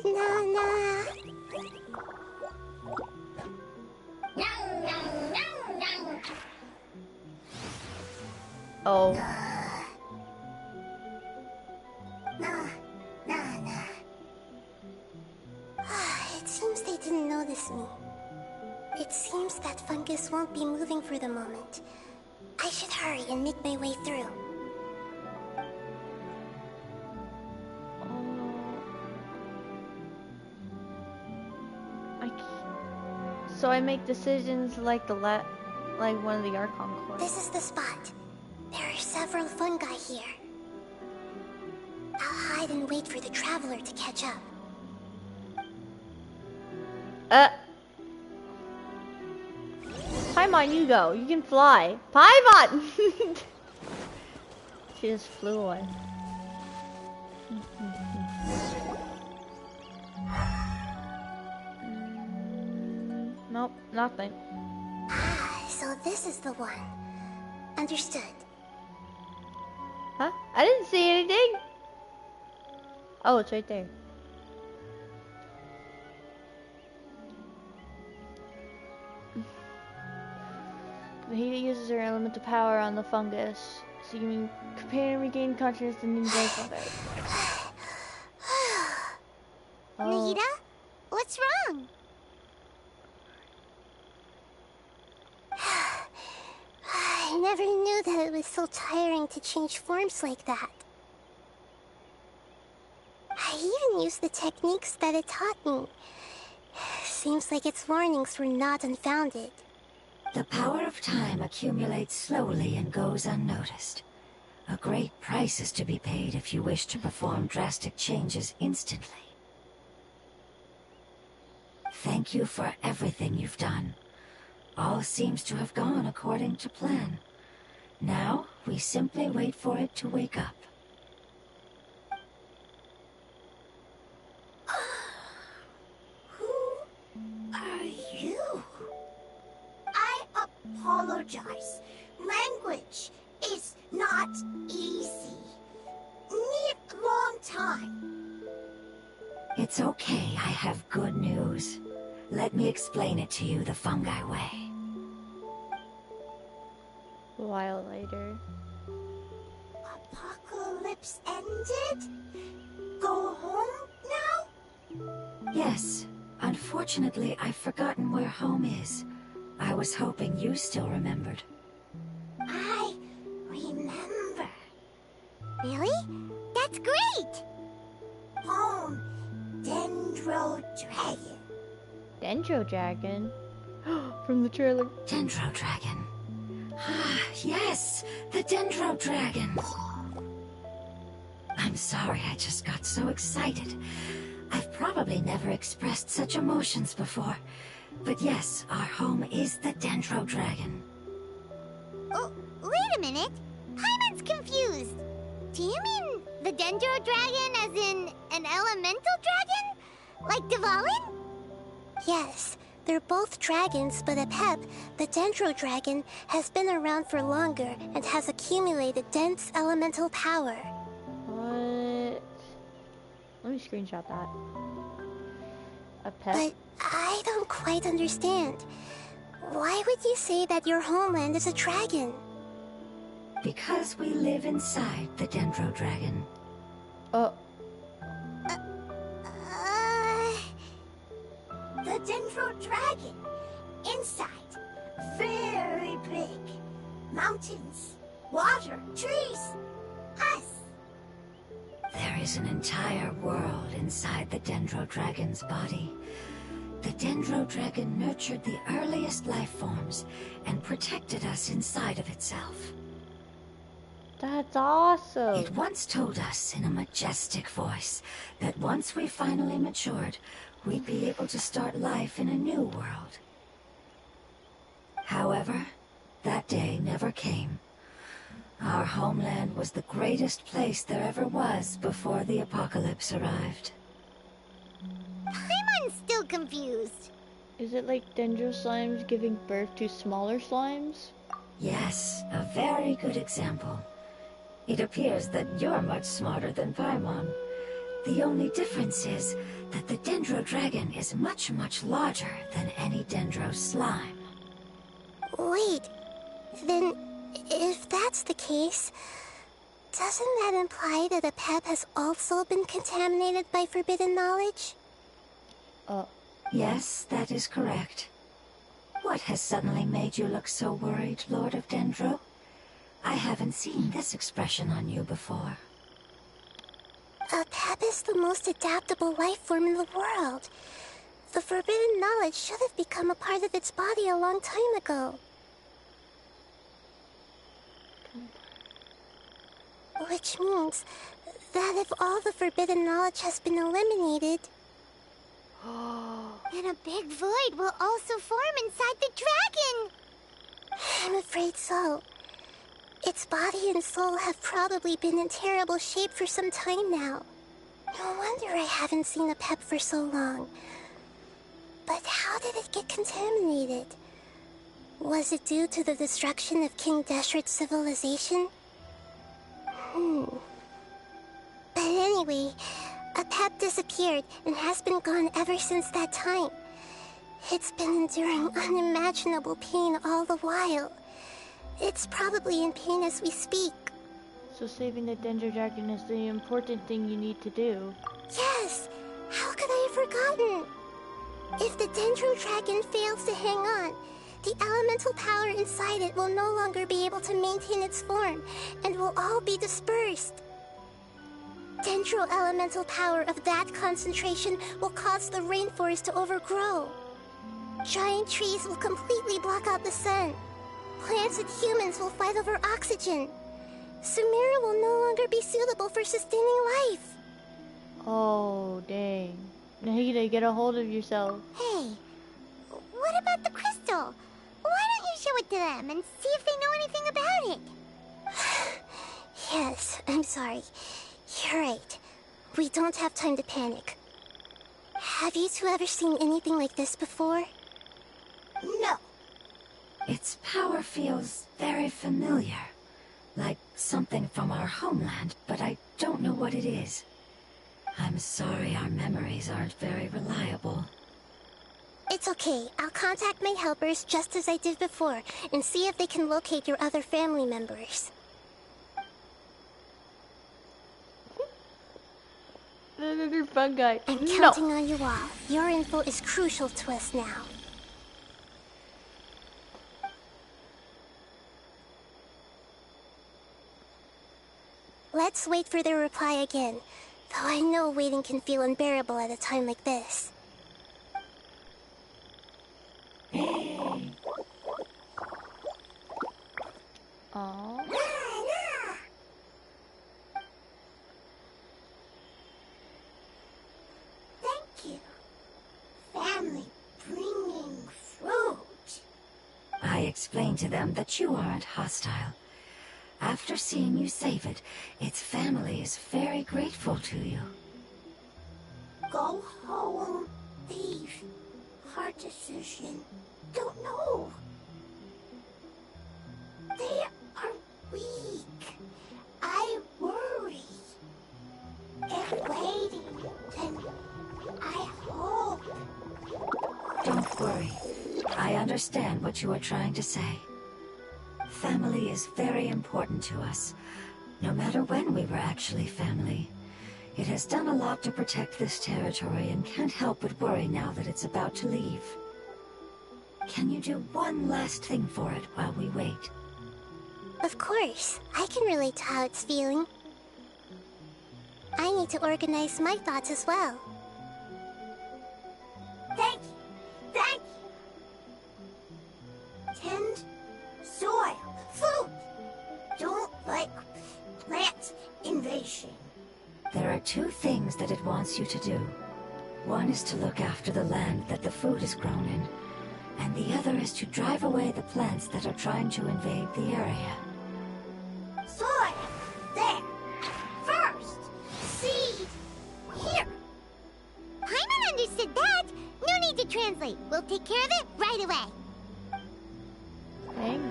Speaker 3: Nana.
Speaker 1: Oh.
Speaker 3: It seems they didn't notice me. It seems that fungus won't be moving for the moment. I should hurry and make my way through.
Speaker 1: So I make decisions like like one of the Archon cores.
Speaker 3: This is the spot. There are several fungi here. I'll hide and wait for the Traveler to catch up.
Speaker 1: Paimon, you go. You can fly. Paimon! She just flew away. Nope, nothing.
Speaker 3: So this is the one. Understood.
Speaker 1: Huh? I didn't see anything. Oh, it's right there. Nahida uses her elemental power on the fungus, so you can prepare and regain consciousness and enjoy further.
Speaker 5: Nahida? What's wrong?
Speaker 3: I never knew that it was so tiring to change forms like that. I even used the techniques that it taught me. Seems like its warnings were not unfounded.
Speaker 6: The power of time accumulates slowly and goes unnoticed. A great price is to be paid if you wish to perform drastic changes instantly. Thank you for everything you've done. All seems to have gone according to plan. Now, we simply wait for it to wake up.
Speaker 8: Who are you? I apologize. Language is not easy. Need long time.
Speaker 6: It's okay, I have good news. Let me explain it to you the fungi way.
Speaker 1: A while later.
Speaker 8: Apocalypse ended? Go home now?
Speaker 6: Yes. Unfortunately, I've forgotten where home is. I was hoping you still remembered.
Speaker 8: I remember.
Speaker 5: Really? That's great!
Speaker 8: Home, Dendro Dragon.
Speaker 1: Dendro Dragon? From the trailer.
Speaker 6: Dendro Dragon. Ah, yes! The Dendro Dragon! I'm sorry, I just got so excited. I've probably never expressed such emotions before. But yes, our home is the Dendro Dragon.
Speaker 5: Oh, wait a minute. Paimon's confused. Do you mean the Dendro Dragon as in an elemental dragon? Like Dvalin?
Speaker 3: Yes, they're both dragons, but Apep, the Dendro Dragon, has been around for longer and has accumulated dense elemental power.
Speaker 1: What? Let me screenshot that. A pet?
Speaker 3: But I don't quite understand. Why would you say that your homeland is a dragon?
Speaker 6: Because we live inside the Dendro Dragon.
Speaker 1: Oh.
Speaker 8: The Dendro Dragon. Inside. Very big. Mountains, water, trees. Us.
Speaker 6: There is an entire world inside the Dendro Dragon's body. The Dendro Dragon nurtured the earliest life forms and protected us inside of itself.
Speaker 1: That's awesome.
Speaker 6: It once told us in a majestic voice that once we finally matured, we'd be able to start life in a new world. However, that day never came. Our homeland was the greatest place there ever was before the apocalypse arrived.
Speaker 5: Paimon's still confused.
Speaker 1: Is it like Dendro slimes giving birth to smaller slimes?
Speaker 6: Yes, a very good example. It appears that you're much smarter than Paimon. The only difference is that the Dendro Dragon is much, much larger than any Dendro slime.
Speaker 3: Wait, then if that's the case, doesn't that imply that Apep has also been contaminated by forbidden knowledge?
Speaker 6: Yes, that is correct. What has suddenly made you look so worried, Lord of Dendro? I haven't seen this expression on you before.
Speaker 3: Apep is the most adaptable life form in the world. The forbidden knowledge should have become a part of its body a long time ago. Which means that if all the forbidden knowledge has been eliminated...
Speaker 5: then a big void will also form inside the dragon!
Speaker 3: I'm afraid so. Its body and soul have probably been in terrible shape for some time now. No wonder I haven't seen Apep for so long. But how did it get contaminated? Was it due to the destruction of King Deshret's civilization? But anyway, Apep disappeared and has been gone ever since that time. It's been enduring unimaginable pain all the while. It's probably in pain as we speak.
Speaker 1: So saving the Dendro Dragon is the important thing you need to do.
Speaker 3: Yes! How could I have forgotten? If the Dendro Dragon fails to hang on, the elemental power inside it will no longer be able to maintain its form, and will all be dispersed. Dendro elemental power of that concentration will cause the rainforest to overgrow. Giant trees will completely block out the sun. Plants and humans will fight over oxygen. Sumeru will no longer be suitable for sustaining life.
Speaker 1: Oh, dang. Nahida, get a hold of yourself.
Speaker 5: Hey, what about the crystal? Why don't you show it to them and see if they know anything about it?
Speaker 3: Yes, I'm sorry. You're right. We don't have time to panic. Have you two ever seen anything like this before?
Speaker 8: No.
Speaker 6: Its power feels very familiar. Like something from our homeland, but I don't know what it is. I'm sorry our memories aren't very reliable.
Speaker 3: It's okay. I'll contact my helpers just as I did before and see if they can locate your other family members.
Speaker 1: Another fungi.
Speaker 3: I'm counting on you all. Your info is crucial to us now. Let's wait for their reply again, though I know waiting can feel unbearable at a time like this.
Speaker 1: Aww.
Speaker 8: Thank you. Family bringing fruit.
Speaker 6: I explained to them that you aren't hostile. After seeing you save it, its family is very grateful to you.
Speaker 8: Go home. Leave. Hard decision. Don't know. They are weak. I worry. If waiting, then I hope.
Speaker 6: Don't worry. I understand what you are trying to say. Family is very important to us, no matter when we were actually family. It has done a lot to protect this territory and can't help but worry now that it's about to leave. Can you do one last thing for it while we wait?
Speaker 3: Of course. I can relate to how it's feeling. I need to organize my thoughts as well.
Speaker 8: Thank you. Thank you. Tend soil. Food. Don't like plant invasion.
Speaker 6: There are two things that it wants you to do. One is to look after the land that the food is grown in, and the other is to drive away the plants that are trying to invade the area.
Speaker 8: Soil. There. First. Seed. Here.
Speaker 5: Paimon understood that. No need to translate. We'll take care of it right away.
Speaker 1: Dang.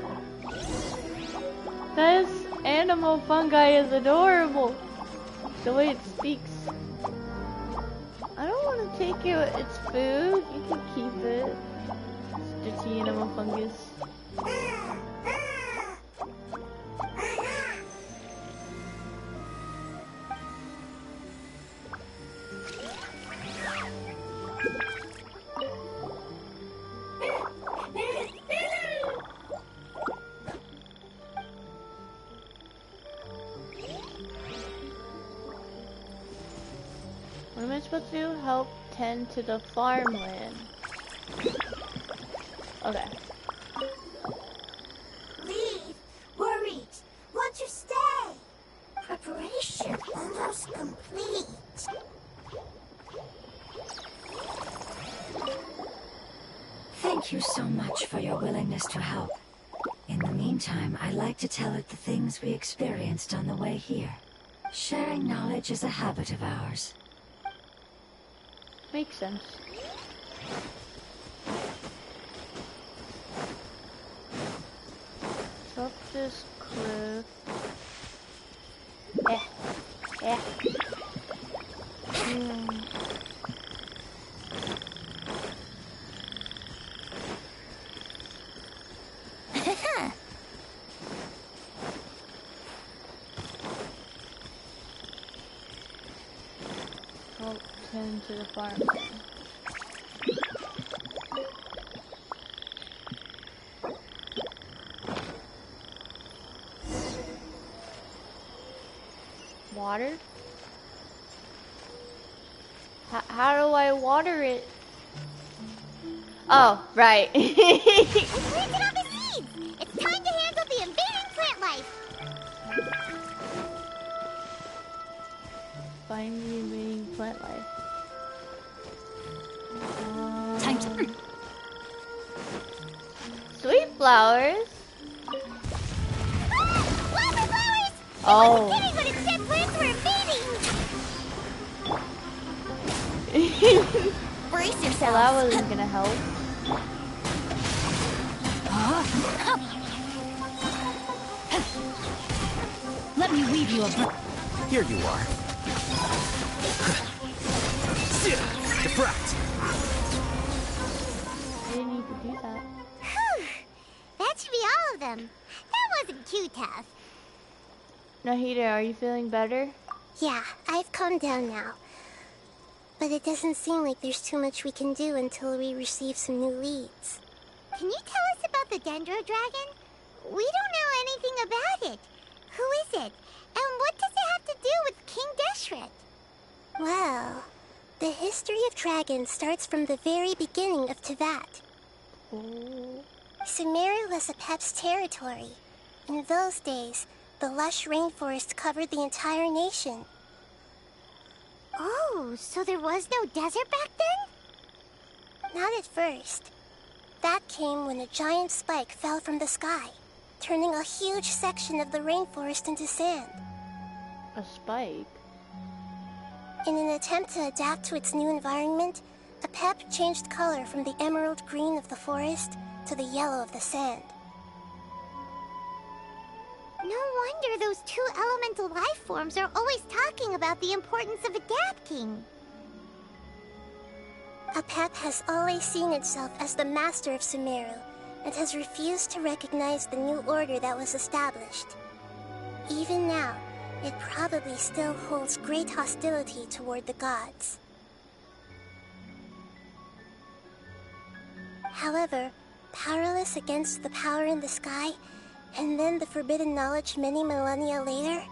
Speaker 1: This animal fungi is adorable. The way it speaks. I don't want to take you its food. You can keep it. It's dirty animal fungus. What am I supposed to do? Help tend to the farmland. Okay.
Speaker 8: Leave. Worried. Want to stay. Preparation almost complete.
Speaker 6: Thank you so much for your willingness to help. In the meantime, I'd like to tell it the things we experienced on the way here. Sharing knowledge is a habit of ours.
Speaker 1: Makes sense. Up this cliff. Yeah. Help tend to the farmland. Water? How do I water it? Oh, right.
Speaker 5: We planted all the seeds. It's time to handle the invading plant life.
Speaker 1: Find the invading plant life.
Speaker 2: Time to...
Speaker 1: Sweet flowers?
Speaker 5: Wildflowers!
Speaker 1: Oh.
Speaker 5: I wasn't kidding when it said plants were invading! Brace
Speaker 1: Well,
Speaker 5: yourself.
Speaker 1: that wasn't gonna help.
Speaker 2: Let me weave you a...
Speaker 7: Here you are. Defract.
Speaker 1: I didn't need to do that.
Speaker 5: Whew. That should be all of them. That wasn't too tough.
Speaker 1: Nahida, are you feeling better?
Speaker 3: Yeah, I've calmed down now. But it doesn't seem like there's too much we can do until we receive some new leads.
Speaker 5: Can you tell us about the Dendro Dragon? We don't know anything about it. Who is it? And what does it have to do with King Deshret?
Speaker 3: Well, the history of dragons starts from the very beginning of Teyvat.
Speaker 1: Oh.
Speaker 3: Sumeru was Apep's territory. In those days, the lush rainforest covered the entire nation.
Speaker 5: Oh, so there was no desert back then?
Speaker 3: Not at first. That came when a giant spike fell from the sky, turning a huge section of the rainforest into sand.
Speaker 1: A spike?
Speaker 3: In an attempt to adapt to its new environment, Apep changed color from the emerald green of the forest to the yellow of the sand.
Speaker 5: No wonder those two elemental life forms are always talking about the importance of adapting.
Speaker 3: Apep has always seen itself as the master of Sumeru, and has refused to recognize the new order that was established. Even now, it probably still holds great hostility toward the gods. However, powerless against the power in the sky, and then the forbidden knowledge many millennia later,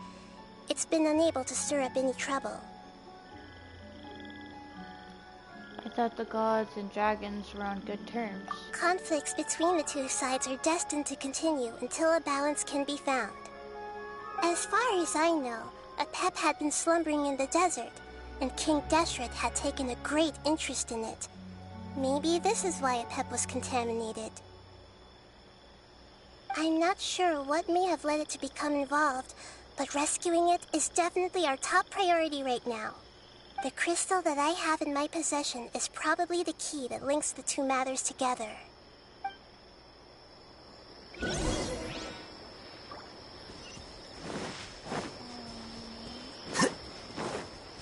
Speaker 3: it's been unable to stir up any trouble.
Speaker 1: I thought the gods and dragons were on good terms.
Speaker 3: Conflicts between the two sides are destined to continue until a balance can be found. As far as I know, Apep had been slumbering in the desert, and King Deshret had taken a great interest in it. Maybe this is why Apep was contaminated. I'm not sure what may have led it to become involved, but rescuing it is definitely our top priority right now. The crystal that I have in my possession is probably the key that links the two matters together.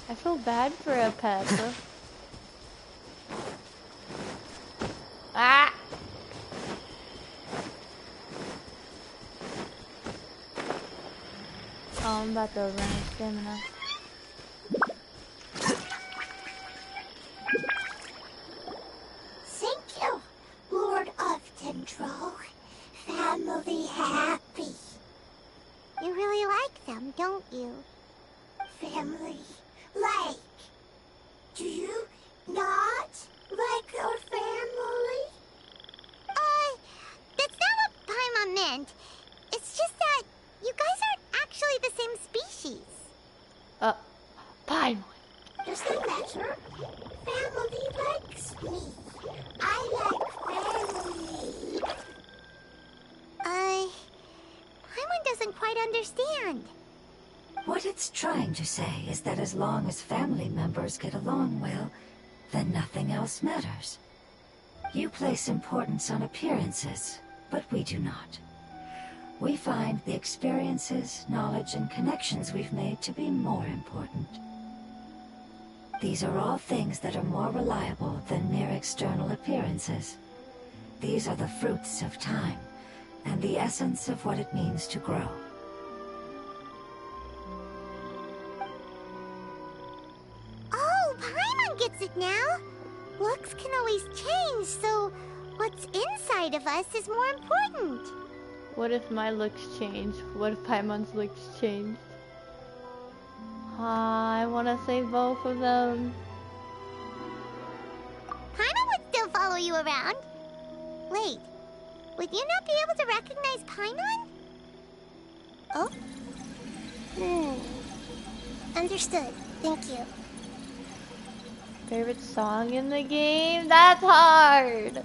Speaker 1: I feel bad for Apep. Ah! Oh, I'm about to run out of stamina.
Speaker 8: Thank you, Lord of Dendro. Family happy.
Speaker 5: You really like them, don't you?
Speaker 8: Family like. Do you not like your family?
Speaker 5: That's not what Paimon meant. It's just that you guys aren't actually the same species.
Speaker 1: Paimon.
Speaker 8: Doesn't matter. Family likes me. I like family.
Speaker 5: Paimon doesn't quite understand.
Speaker 6: What it's trying to say is that as long as family members get along well, then nothing else matters. You place importance on appearances, but we do not. We find the experiences, knowledge, and connections we've made to be more important. These are all things that are more reliable than mere external appearances. These are the fruits of time, and the essence of what it means to grow.
Speaker 5: Oh, Paimon gets it now. Looks can always change, so what's inside of us is more important.
Speaker 1: What if my looks change? What if Paimon's looks changed? I want to save both of them.
Speaker 5: Paimon would still follow you around. Wait, would you not be able to recognize Paimon?
Speaker 3: Oh? Understood. Thank you.
Speaker 1: Favorite song in the game? That's hard.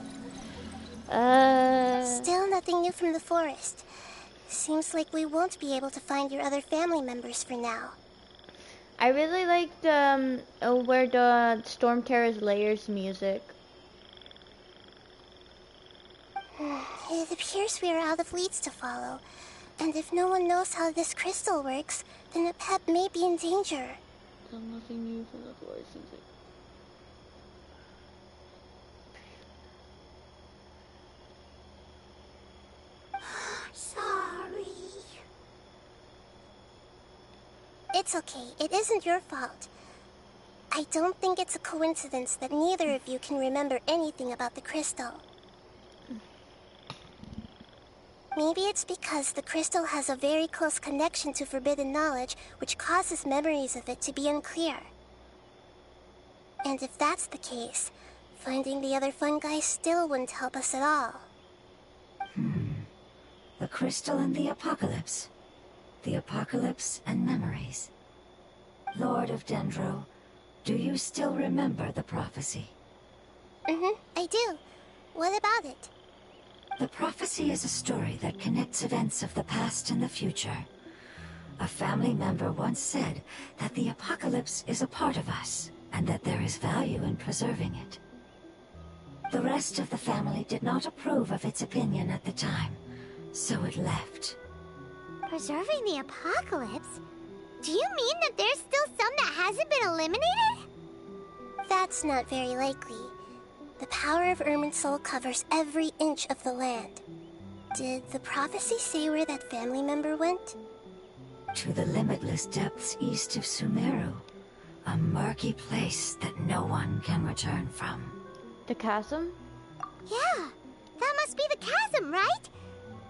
Speaker 3: Still nothing new from the forest. Seems like we won't be able to find your other family members for now.
Speaker 1: I really liked where the Storm Terror's Layers music.
Speaker 3: It appears we are out of leads to follow, and if no one knows how this crystal works, then Apep may be in danger.
Speaker 1: Still nothing new from the forest.
Speaker 8: Sorry.
Speaker 3: It's okay. It isn't your fault. I don't think it's a coincidence that neither of you can remember anything about the crystal. Maybe it's because the crystal has a very close connection to forbidden knowledge, which causes memories of it to be unclear. And if that's the case, finding the other fungi still wouldn't help us at all.
Speaker 6: The crystal and the apocalypse. The apocalypse and memories. Lord of Dendro, do you still remember the prophecy?
Speaker 3: I do. What about it?
Speaker 6: The prophecy is a story that connects events of the past and the future. A family member once said that the apocalypse is a part of us, and that there is value in preserving it. The rest of the family did not approve of its opinion at the time, so it left.
Speaker 5: Preserving the apocalypse? Do you mean that there's still some that hasn't been eliminated?
Speaker 3: That's not very likely. The power of Irminsul covers every inch of the land. Did the prophecy say where that family member went?
Speaker 6: To the limitless depths east of Sumeru. A murky place that no one can return from.
Speaker 1: The chasm?
Speaker 5: Yeah, that must be the chasm, right?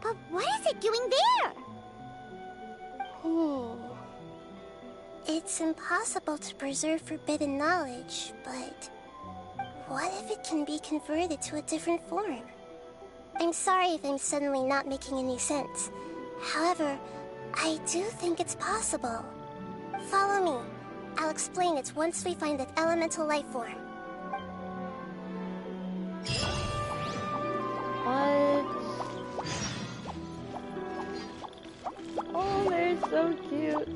Speaker 5: But what is it doing there?
Speaker 3: It's impossible to preserve forbidden knowledge, but what if it can be converted to a different form? I'm sorry if I'm suddenly not making any sense. However, I do think it's possible. Follow me. I'll explain it once we find that elemental life form.
Speaker 1: What? Oh, they're so cute.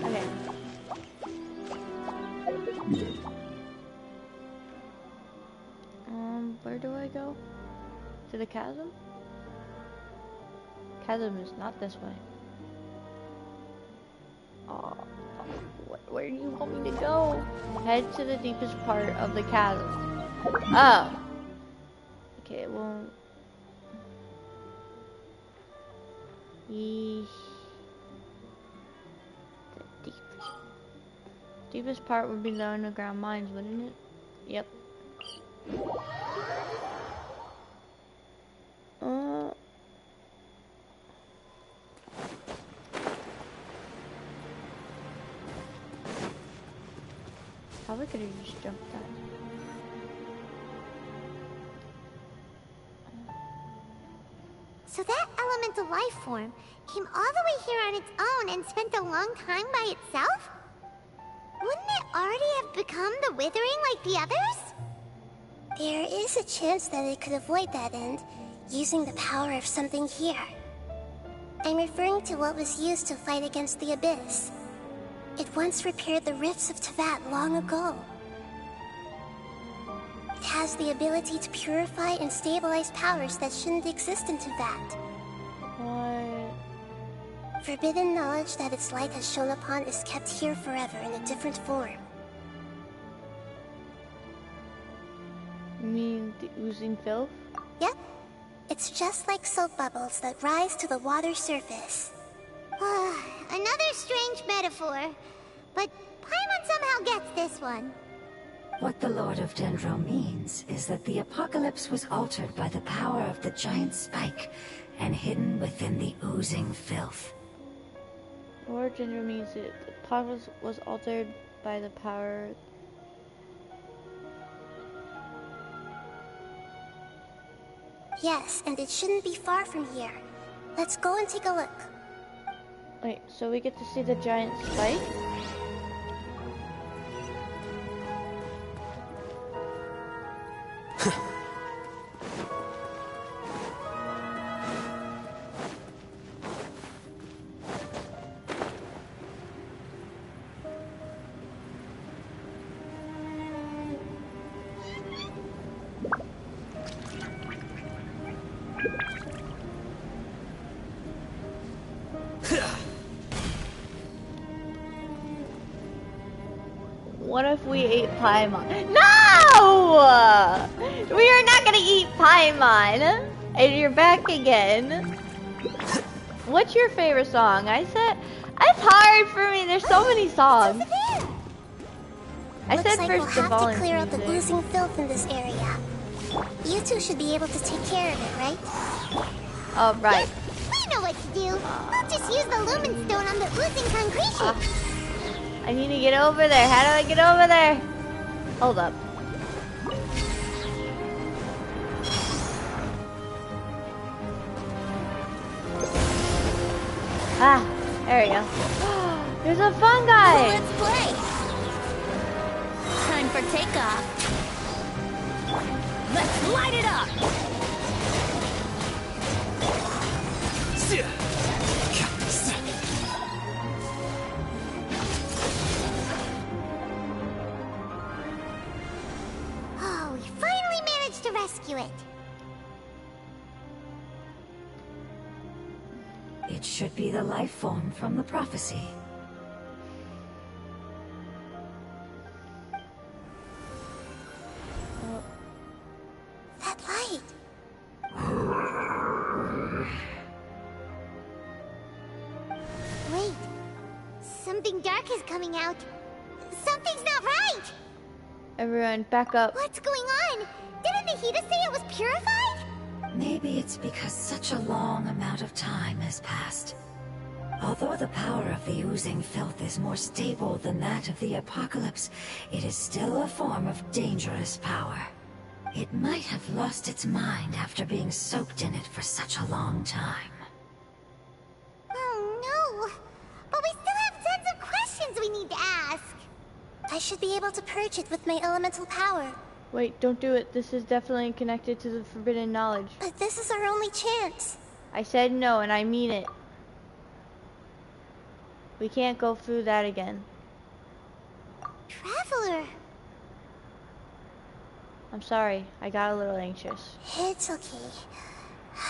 Speaker 1: Okay. Where do I go? To the chasm? Chasm is not this way. Oh, where do you want me to go? Head to the deepest part of the chasm. Oh. Okay, well. The deepest part would be the underground mines, wouldn't it? Yep. Probably could have just jumped that.
Speaker 5: So that elemental life form came all the way here on its own and spent a long time by itself? Wouldn't it already have become the Withering like the others?
Speaker 3: There is a chance that it could avoid that end, using the power of something here. I'm referring to what was used to fight against the Abyss. It once repaired the rifts of Teyvat long ago. It has the ability to purify and stabilize powers that shouldn't exist in Teyvat.
Speaker 1: What?
Speaker 3: Forbidden knowledge that its light has shone upon is kept here forever in a different form.
Speaker 1: You mean the oozing filth?
Speaker 3: Yep. It's just like soap bubbles that rise to the water's surface.
Speaker 5: Another strange metaphor. But Paimon somehow gets this one.
Speaker 6: What the Lord of Dendro means is that the apocalypse was altered by the power of the giant spike and hidden within the oozing filth.
Speaker 1: Lord Ginger means it. The apocalypse was altered by the power.
Speaker 3: Yes, and it shouldn't be far from here. Let's go and take a look.
Speaker 1: Wait, so we get to see the giant spike? What if we ate Paimon? No! We are not gonna eat Paimon! And you're back again. What's your favorite song? I said, it's hard for me. There's so many songs. I
Speaker 3: Looks
Speaker 1: said
Speaker 3: like
Speaker 1: first
Speaker 3: we'll
Speaker 1: of
Speaker 3: have
Speaker 1: all
Speaker 3: to clear out the
Speaker 1: music.
Speaker 3: oozing filth in this area. You two should be able to take care of it, right?
Speaker 1: Oh, right.
Speaker 5: We know what to do. We'll just use the lumen stone on the oozing concretion.
Speaker 1: I need to get over there. How do I get over there? Hold up. Ah, there we go. There's a fungi.
Speaker 2: Let's play. Time for takeoff. Let's light it up.
Speaker 5: Oh, we finally managed to rescue it.
Speaker 6: It should be the life form from the prophecy.
Speaker 3: That light.
Speaker 5: Wait. Something dark is coming out. Something's not right!
Speaker 1: Everyone, back up.
Speaker 5: What's going on? Didn't Nahida say it was purified?
Speaker 6: Maybe it's because such a long amount of time has passed. Although the power of the oozing filth is more stable than that of the apocalypse, it is still a form of dangerous power. It might have lost its mind after being soaked in it for such a long time.
Speaker 5: Oh no! But we still have tons of questions we need to ask!
Speaker 3: I should be able to purge it with my elemental power.
Speaker 1: Wait, don't do it. This is definitely connected to the forbidden knowledge.
Speaker 3: But this is our only chance.
Speaker 1: I said no, and I mean it. We can't go through that again.
Speaker 5: Traveler!
Speaker 1: I'm sorry, I got a little anxious.
Speaker 3: It's okay.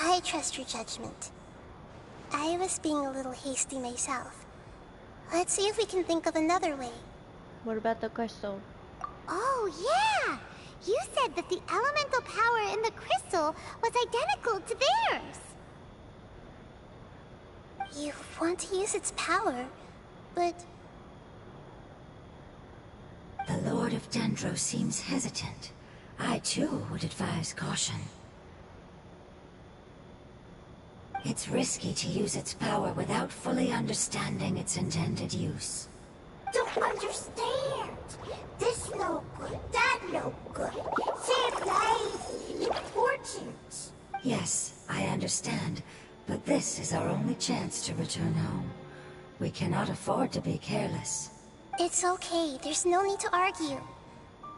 Speaker 3: I trust your judgment. I was being a little hasty myself. Let's see if we can think of another way.
Speaker 1: What about the crystal?
Speaker 5: Oh yeah! You said that the elemental power in the crystal was identical to theirs!
Speaker 3: You want to use its power, but...
Speaker 6: The Lord of Dendro seems hesitant. I too would advise caution. It's risky to use its power without fully understanding its intended use.
Speaker 8: Don't understand. This no good, that no good. Save life. Important.
Speaker 6: Yes, I understand, but this is our only chance to return home. We cannot afford to be careless.
Speaker 3: It's okay, there's no need to argue.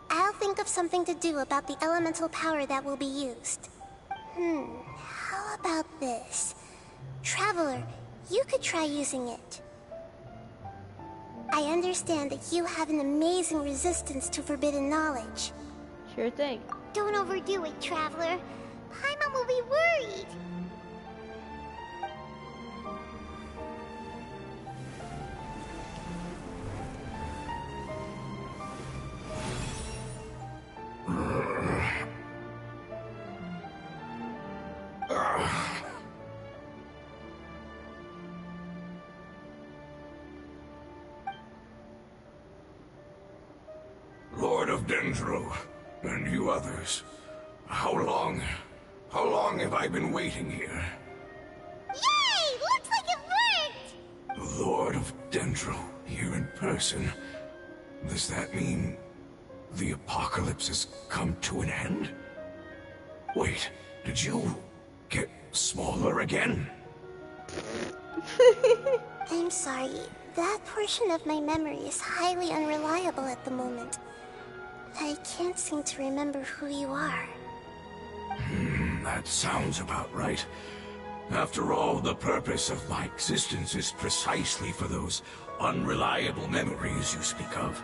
Speaker 3: I'll think of something to do about the elemental power that will be used. How about this? Traveler, you could try using it. I understand that you have an amazing resistance to forbidden knowledge.
Speaker 1: Sure thing.
Speaker 5: Don't overdo it, Traveler. Paimon will be worried.
Speaker 7: Lord of Dendro, and you others. How long have I been waiting here?
Speaker 5: Yay! Looks like it worked!
Speaker 7: Lord of Dendro, here in person. Does that mean the apocalypse has come to an end? Wait, did you get smaller again?
Speaker 3: I'm sorry, that portion of my memory is highly unreliable at the moment. I can't seem to remember who you are.
Speaker 7: That sounds about right. After all, the purpose of my existence is precisely for those unreliable memories you speak of.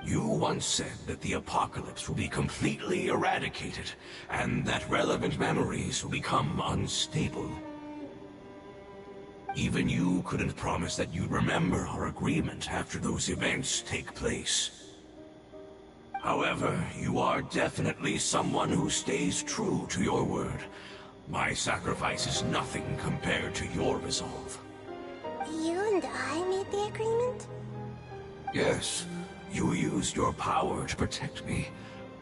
Speaker 7: You once said that the apocalypse will be completely eradicated, and that relevant memories will become unstable. Even you couldn't promise that you'd remember our agreement after those events take place. However, you are definitely someone who stays true to your word. My sacrifice is nothing compared to your resolve.
Speaker 3: You and I made the agreement?
Speaker 7: Yes, you used your power to protect me.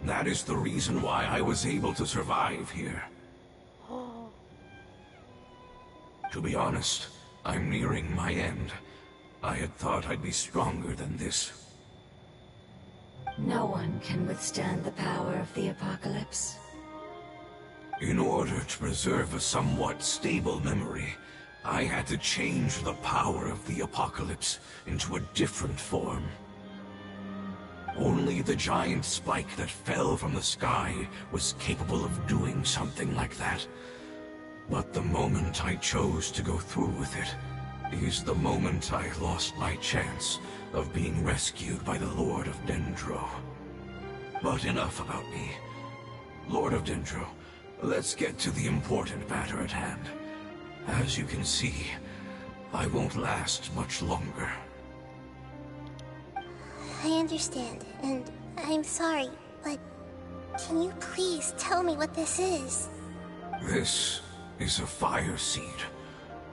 Speaker 7: That is the reason why I was able to survive here. To be honest, I'm nearing my end. I had thought I'd be stronger than this.
Speaker 6: No one can withstand the power of the apocalypse.
Speaker 7: In order to preserve a somewhat stable memory, I had to change the power of the apocalypse into a different form. Only the giant spike that fell from the sky was capable of doing something like that. But the moment I chose to go through with it is the moment I lost my chance of being rescued by the Lord of Dendro. But enough about me. Lord of Dendro, let's get to the important matter at hand. As you can see, I won't last much longer.
Speaker 3: I understand, and I'm sorry, but can you please tell me what this is?
Speaker 7: This is a fire seed.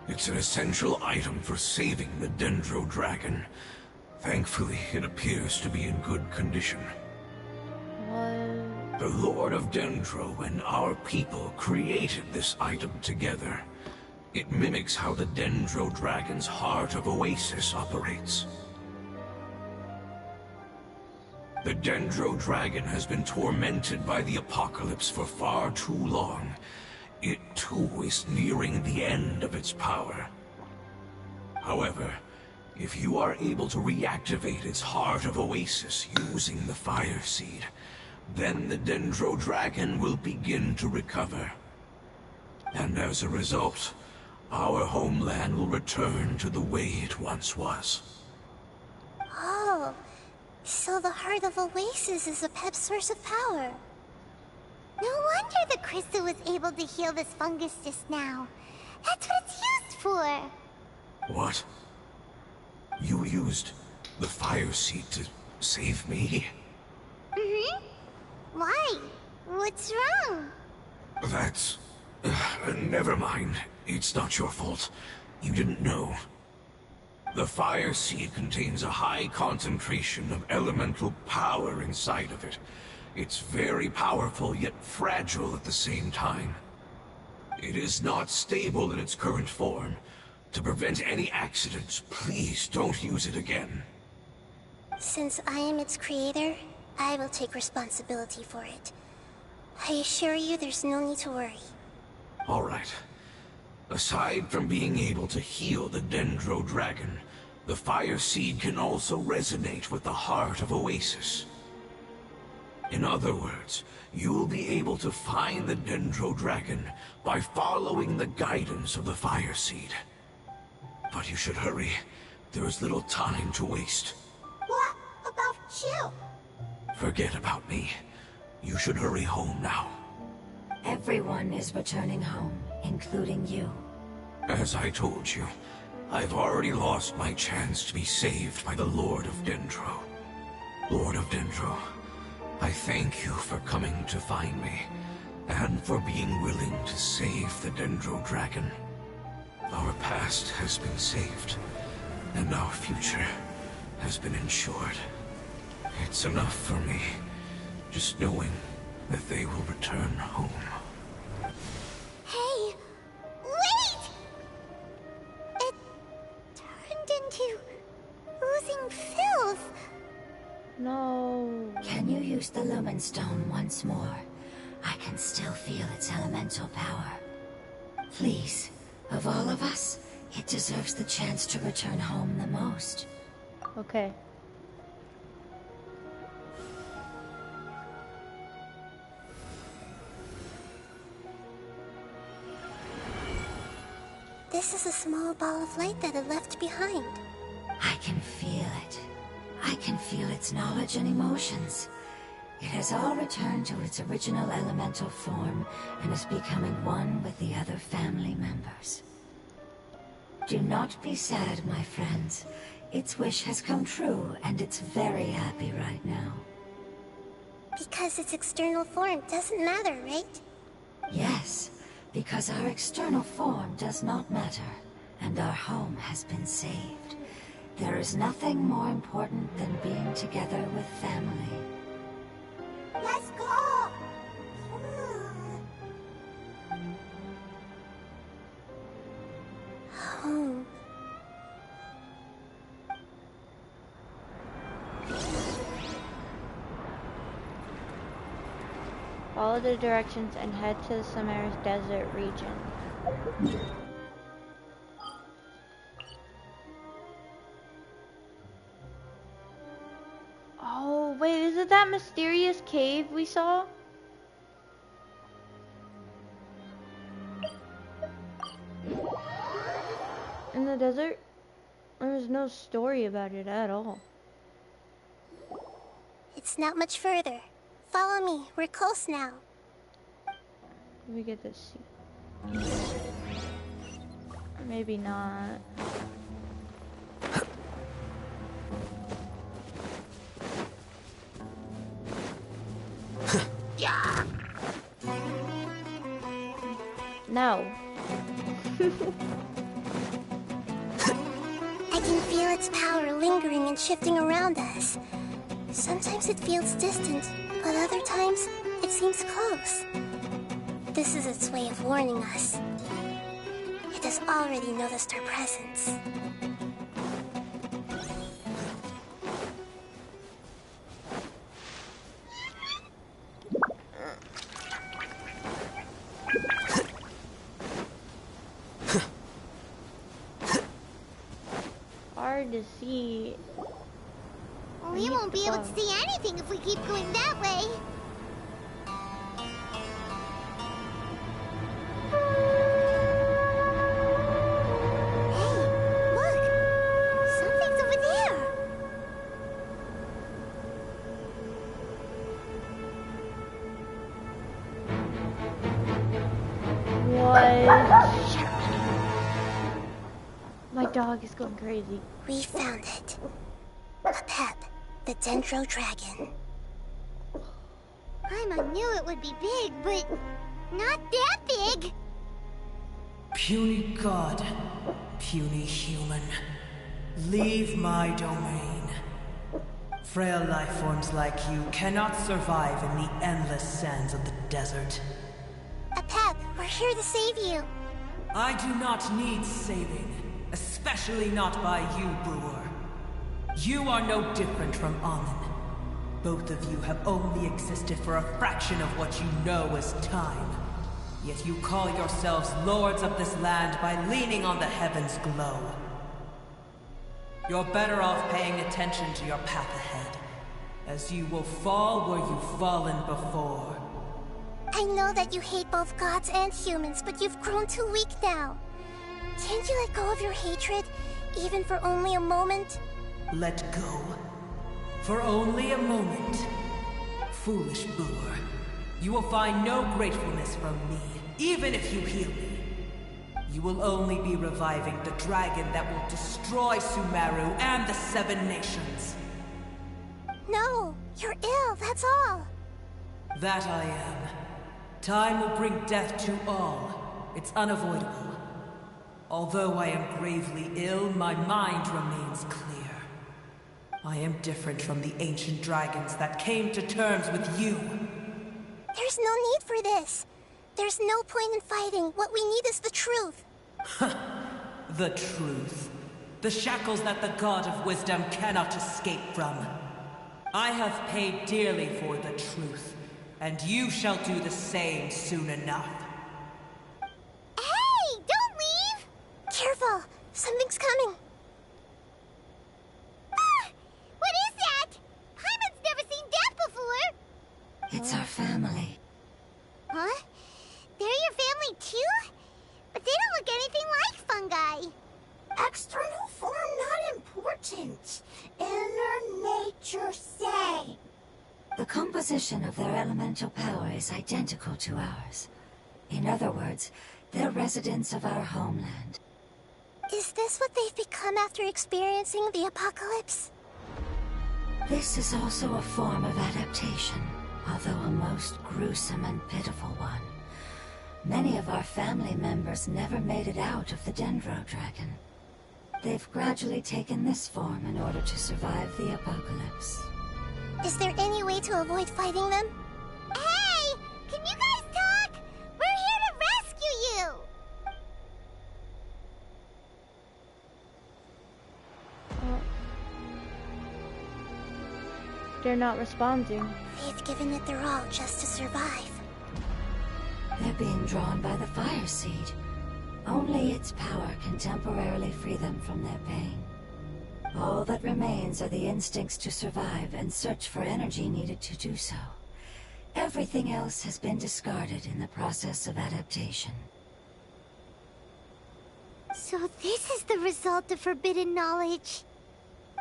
Speaker 7: It's an essential item for saving the Dendro dragon. Thankfully, it appears to be in good condition.
Speaker 1: What?
Speaker 7: The Lord of Dendro and our people created this item together. It mimics how the Dendro Dragon's Heart of Oasis operates. The Dendro Dragon has been tormented by the apocalypse for far too long. It too is nearing the end of its power. However, if you are able to reactivate its Heart of Oasis using the Fire Seed, then the Dendro Dragon will begin to recover. And as a result, our homeland will return to the way it once was.
Speaker 3: Oh, so the Heart of Oasis is a pep source of power.
Speaker 5: No wonder the crystal was able to heal this fungus just now. That's what it's used for.
Speaker 7: What? You used the Fire Seed to save me?
Speaker 5: Mm-hmm. Why? What's wrong?
Speaker 7: That's... never mind. It's not your fault. You didn't know. The Fire Seed contains a high concentration of elemental power inside of it. It's very powerful, yet fragile at the same time. It is not stable in its current form. To prevent any accidents, please don't use it again.
Speaker 3: Since I am its creator, I will take responsibility for it. I assure you there's no need to worry.
Speaker 7: All right. Aside from being able to heal the Dendro Dragon, the Fire Seed can also resonate with the Heart of Oasis. In other words, you'll be able to find the Dendro Dragon by following the guidance of the Fire Seed. But you should hurry. There is little time to waste.
Speaker 8: What about you?
Speaker 7: Forget about me. You should hurry home now.
Speaker 6: Everyone is returning home, including you.
Speaker 7: As I told you, I've already lost my chance to be saved by the Lord of Dendro. Lord of Dendro, I thank you for coming to find me, and for being willing to save the Dendro Dragon. Our past has been saved, and our future has been ensured. It's enough for me, just knowing that they will return home.
Speaker 5: Hey, wait! It turned into oozing filth.
Speaker 1: No.
Speaker 6: Can you use the Lumen Stone once more? I can still feel its elemental power. Please, of all of us, it deserves the chance to return home the most.
Speaker 1: Okay.
Speaker 3: This is a small ball of light that it left behind.
Speaker 6: I can feel it. I can feel its knowledge and emotions. It has all returned to its original elemental form and is becoming one with the other family members. Do not be sad, my friends. Its wish has come true, and it's very happy right now.
Speaker 3: Because its external form doesn't matter, right?
Speaker 6: Yes, because our external form does not matter, and our home has been saved. There is nothing more important than being together with family.
Speaker 8: Let's go!
Speaker 3: Home.
Speaker 1: Follow the directions and head to the Samaris Desert region. Oh, wait, is it that mysterious cave we saw? In the desert? There was no story about it at all.
Speaker 3: It's not much further. Follow me. We're close now.
Speaker 1: Let me get this seat. Maybe not. No.
Speaker 3: I can feel its power lingering and shifting around us. Sometimes it feels distant, but other times it seems close. This is its way of warning us. It has already noticed our presence.
Speaker 1: Hard to see.
Speaker 5: We won't be able to see anything if we keep going that way. Hey, look! Something's over there!
Speaker 1: What? My dog is going crazy.
Speaker 3: We found it. A pep, the Dendro Dragon.
Speaker 5: Paimon knew it would be big, but not that big.
Speaker 9: Puny god, puny human, leave my domain. Frail life forms like you cannot survive in the endless sands of the desert.
Speaker 3: A pep, we're here to save you.
Speaker 9: I do not need saving, especially not by you, Brewer. You are no different from Amun. Both of you have only existed for a fraction of what you know as time. Yet you call yourselves lords of this land by leaning on the heavens' glow. You're better off paying attention to your path ahead, as you will fall where you've fallen before.
Speaker 3: I know that you hate both gods and humans, but you've grown too weak now. Can't you let go of your hatred, even for only a moment?
Speaker 9: Let go? For only a moment? Foolish Brewer. You will find no gratefulness from me, even if you heal me. You will only be reviving the dragon that will destroy Sumeru and the Seven Nations.
Speaker 3: No, you're ill, that's all.
Speaker 9: That I am. Time will bring death to all. It's unavoidable. Although I am gravely ill, my mind remains clear. I am different from the ancient dragons that came to terms with you.
Speaker 3: There's no need for this. There's no point in fighting. What we need is the truth.
Speaker 9: The truth. The shackles that the God of Wisdom cannot escape from. I have paid dearly for the truth, and you shall do the same soon enough.
Speaker 5: Hey, don't leave!
Speaker 3: Careful, something's coming.
Speaker 5: Ah, what is that? Paimon's never seen that before.
Speaker 6: It's our family.
Speaker 5: Huh? They're your family too? But they don't look anything like fungi.
Speaker 8: External form not important. Inner nature say.
Speaker 6: The composition of their elemental power is identical to ours. In other words, they're residents of our homeland.
Speaker 3: Is this what they've become after experiencing the apocalypse?
Speaker 6: This is also a form of adaptation, although a most gruesome and pitiful one. Many of our family members never made it out of the Dendro Dragon. They've gradually taken this form in order to survive the apocalypse.
Speaker 3: Is there any way to avoid fighting them?
Speaker 5: Hey! Can you guys talk? We're here to rescue you!
Speaker 1: They're not responding.
Speaker 3: They've given it their all just to survive.
Speaker 6: They're being drawn by the fire seed. Only its power can temporarily free them from their pain. All that remains are the instincts to survive and search for energy needed to do so. Everything else has been discarded in the process of adaptation.
Speaker 5: So this is the result of forbidden knowledge.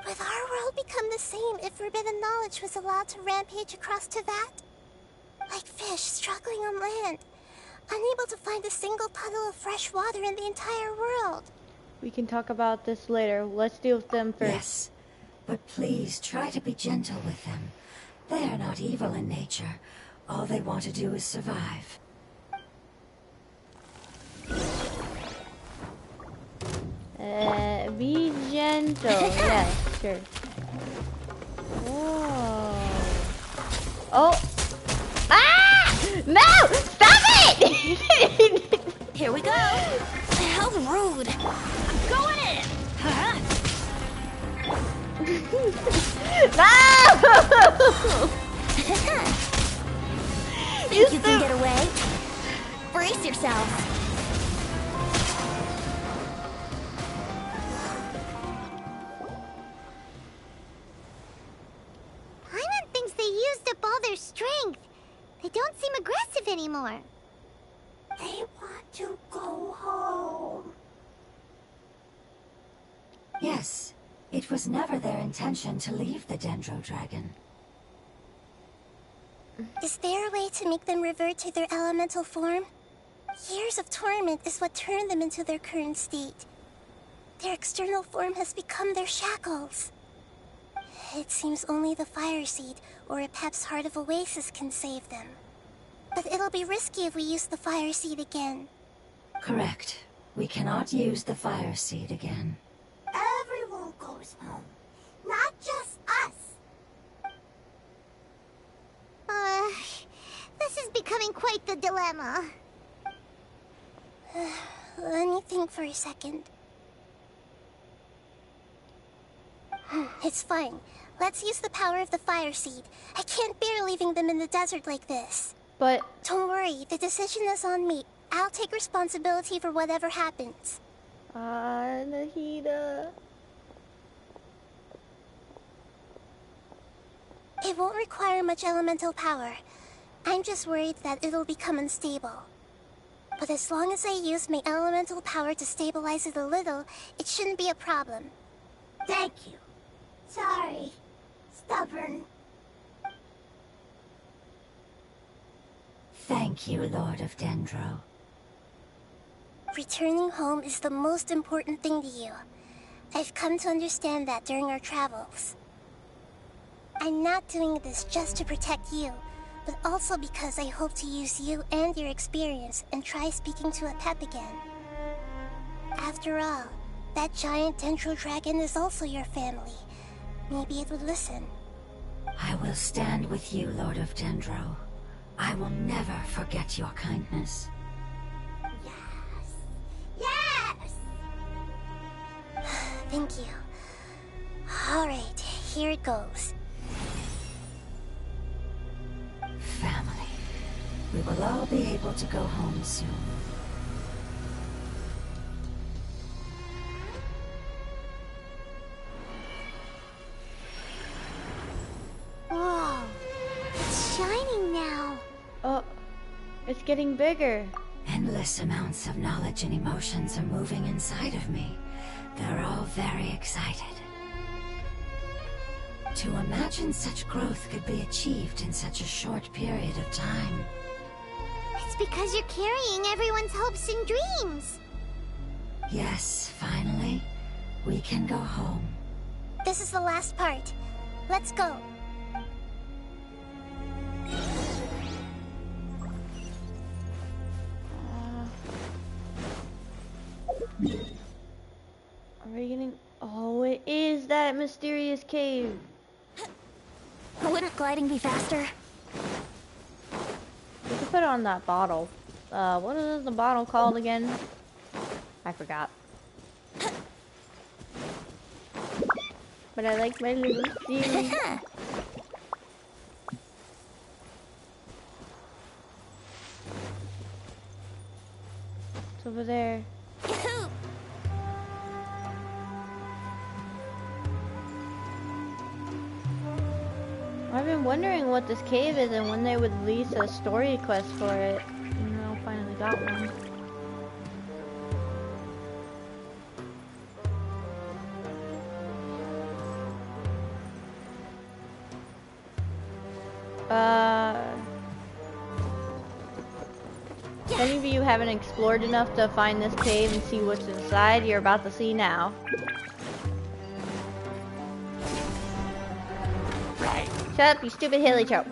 Speaker 3: Would our world become the same if forbidden knowledge was allowed to rampage across Teyvat? Like fish struggling on land, unable to find a single puddle of fresh water in the entire world.
Speaker 1: We can talk about this later. Let's deal with them first.
Speaker 6: Yes, but please try to be gentle with them. They are not evil in nature. All they want to do is survive.
Speaker 1: Be gentle. Yeah, sure. Whoa. Oh. Ah! No! Stop it!
Speaker 2: Here we go. How rude. mood. I'm going in.
Speaker 1: No!
Speaker 2: Think you can get away? Brace yourself.
Speaker 5: Paimon thinks they used up all their strength. They don't seem aggressive anymore.
Speaker 8: They want to go home.
Speaker 6: Yes, it was never their intention to leave the Dendro Dragon.
Speaker 3: Is there a way to make them revert to their elemental form? Years of torment is what turned them into their current state. Their external form has become their shackles. It seems only the Fire Seed or Apep's Heart of Oasis can save them. But it'll be risky if we use the Fire Seed again.
Speaker 6: Correct. We cannot use the Fire Seed again.
Speaker 8: Everyone goes home, not just us.
Speaker 5: This is becoming quite the dilemma.
Speaker 3: Let me think for a second. It's fine. Let's use the power of the Fire Seed. I can't bear leaving them in the desert like this.
Speaker 1: But
Speaker 3: Don't worry, the decision is on me. I'll take responsibility for whatever happens.
Speaker 1: Nahida.
Speaker 3: It won't require much elemental power. I'm just worried that it'll become unstable. But as long as I use my elemental power to stabilize it a little, it shouldn't be a problem.
Speaker 8: Thank you. Sorry. Stubborn.
Speaker 6: Thank you, Lord of Dendro.
Speaker 3: Returning home is the most important thing to you. I've come to understand that during our travels. I'm not doing this just to protect you, but also because I hope to use you and your experience and try speaking to Apep again. After all, that giant Dendro Dragon is also your family. Maybe it would listen.
Speaker 6: I will stand with you, Lord of Dendro. I will never forget your kindness.
Speaker 8: Yes. Yes!
Speaker 3: Thank you. Alright, here it goes.
Speaker 6: Family. We will all be able to go home soon.
Speaker 5: Whoa. It's shining now.
Speaker 1: Oh, it's getting bigger.
Speaker 6: Endless amounts of knowledge and emotions are moving inside of me. They're all very excited. To imagine such growth could be achieved in such a short period of time.
Speaker 5: It's because you're carrying everyone's hopes and dreams.
Speaker 6: Yes, finally, we can go home.
Speaker 3: This is the last part. Let's go.
Speaker 1: Are we getting... Oh, it is that mysterious cave.
Speaker 2: Wouldn't gliding be faster?
Speaker 1: We could put on that bottle. What is the bottle called again? I forgot. But I like my little series. It's over there. I've been wondering what this cave is and when they would release a story quest for it. And I finally got one. If any of you haven't explored enough to find this cave and see what's inside, you're about to see now. Shut up, you stupid heliotrope.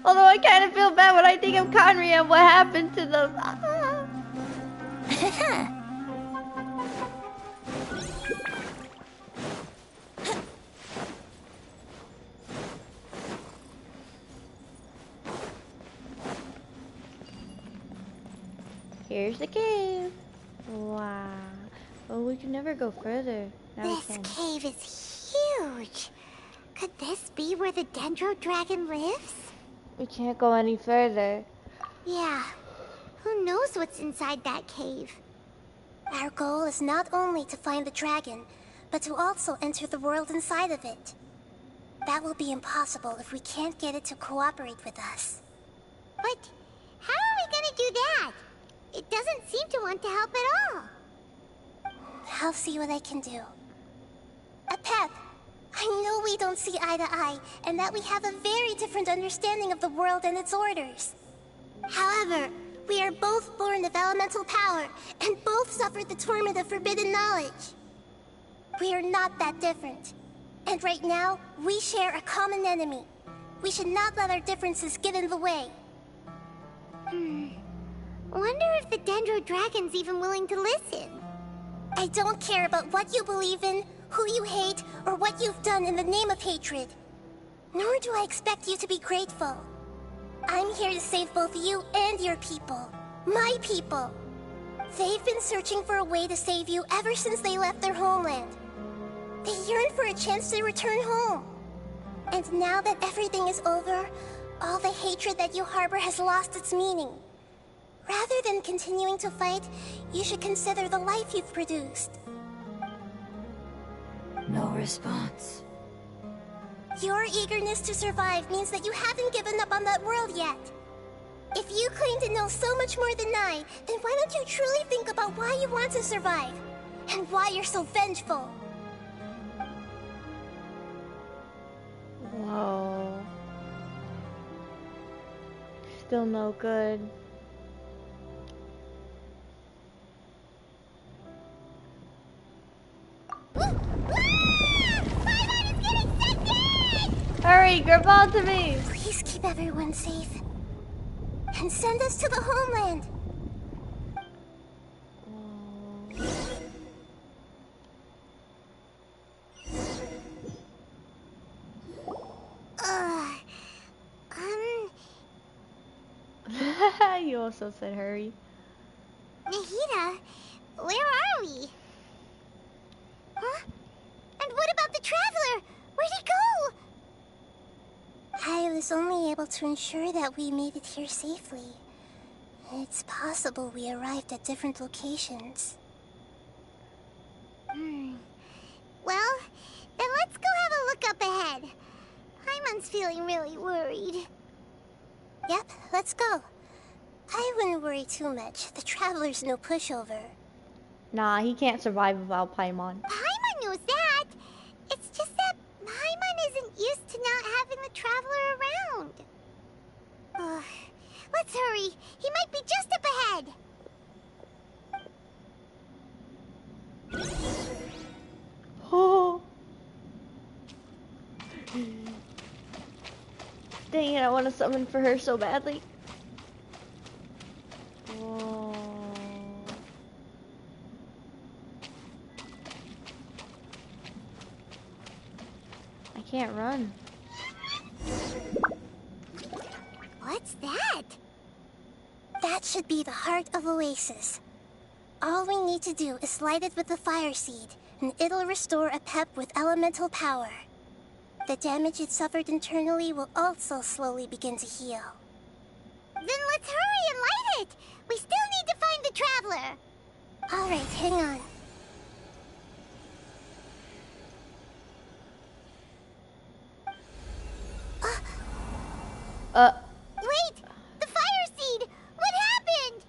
Speaker 1: Although I kind of feel bad when I think of Conria and what happened to them. Here's the cave. Wow. Oh, we can never go further. Now
Speaker 5: This cave is huge. Could this be where the Dendro Dragon lives?
Speaker 1: We can't go any further.
Speaker 5: Yeah. Who knows what's inside that cave?
Speaker 3: Our goal is not only to find the dragon, but to also enter the world inside of it. That will be impossible if we can't get it to cooperate with us.
Speaker 5: But how are we gonna do that? It doesn't seem to want to help at all.
Speaker 3: I'll see what I can do. Pep, I know we don't see eye to eye, and that we have a very different understanding of the world and its orders. However, we are both born of elemental power, and both suffered the torment of forbidden knowledge. We are not that different. And right now, we share a common enemy. We should not let our differences get in the way.
Speaker 5: Wonder if the Dendro Dragon's even willing to listen.
Speaker 3: I don't care about what you believe in, who you hate, or what you've done in the name of hatred. Nor do I expect you to be grateful. I'm here to save both you and your people. My people. They've been searching for a way to save you ever since they left their homeland. They yearn for a chance to return home. And now that everything is over, all the hatred that you harbor has lost its meaning. Rather than continuing to fight, you should consider the life you've produced.
Speaker 6: No response.
Speaker 3: Your eagerness to survive means that you haven't given up on that world yet. If you claim to know so much more than I, then why don't you truly think about why you want to survive? And why you're so vengeful?
Speaker 1: Whoa. Still no good. Hurry, grab onto me!
Speaker 3: Please keep everyone safe. And send us to the homeland.
Speaker 1: You also said hurry.
Speaker 5: Nahida, where are we? Huh? And what about the Traveler? Where'd he go?
Speaker 3: I was only able to ensure that we made it here safely. It's possible we arrived at different locations.
Speaker 5: Well, then let's go have a look up ahead. Paimon's feeling really worried.
Speaker 3: Yep, let's go. I wouldn't worry too much. The Traveler's no pushover.
Speaker 1: Nah, he can't survive without Paimon.
Speaker 5: Paimon knows that. It's just that Paimon isn't used to not having the Traveler around. Let's hurry. He might be just up ahead.
Speaker 1: Oh. Dang it, I want to summon for her so badly. Whoa. I can't run.
Speaker 5: What's that?
Speaker 3: That should be the heart of Oasis. All we need to do is light it with the fire seed, and it'll restore a pep with elemental power. The damage it suffered internally will also slowly begin to heal.
Speaker 5: Then let's hurry and light it! We still need to find the Traveler!
Speaker 3: Alright, hang on.
Speaker 5: Wait! The fire seed! What happened?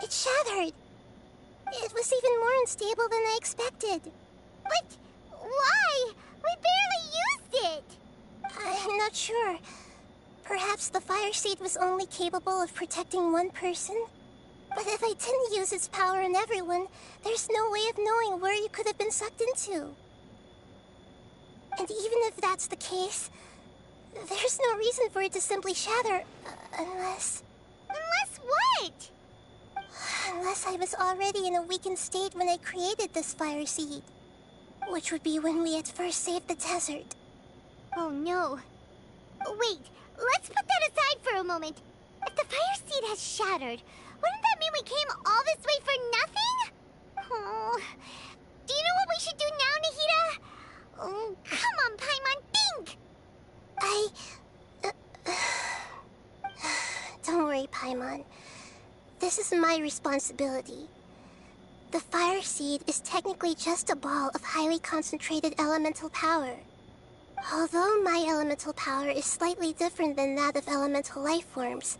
Speaker 3: It shattered. It was even more unstable than I expected.
Speaker 5: But why? We barely used it!
Speaker 3: I'm not sure. Perhaps the fire seed was only capable of protecting one person? But if I didn't use its power on everyone, there's no way of knowing where you could have been sucked into. And even if that's the case, there's no reason for it to simply shatter, unless...
Speaker 5: Unless what?
Speaker 3: Unless I was already in a weakened state when I created this fire seed. Which would be when we had first saved the desert.
Speaker 5: Oh no. Wait, let's put that aside for a moment. If the fire seed has shattered, wouldn't that mean we came all this way for nothing? Oh, do you know what we should do now, Nahida? Oh, come on, Paimon, think!
Speaker 3: Don't worry, Paimon. This is my responsibility. The fire seed is technically just a ball of highly concentrated elemental power. Although my elemental power is slightly different than that of elemental life forms,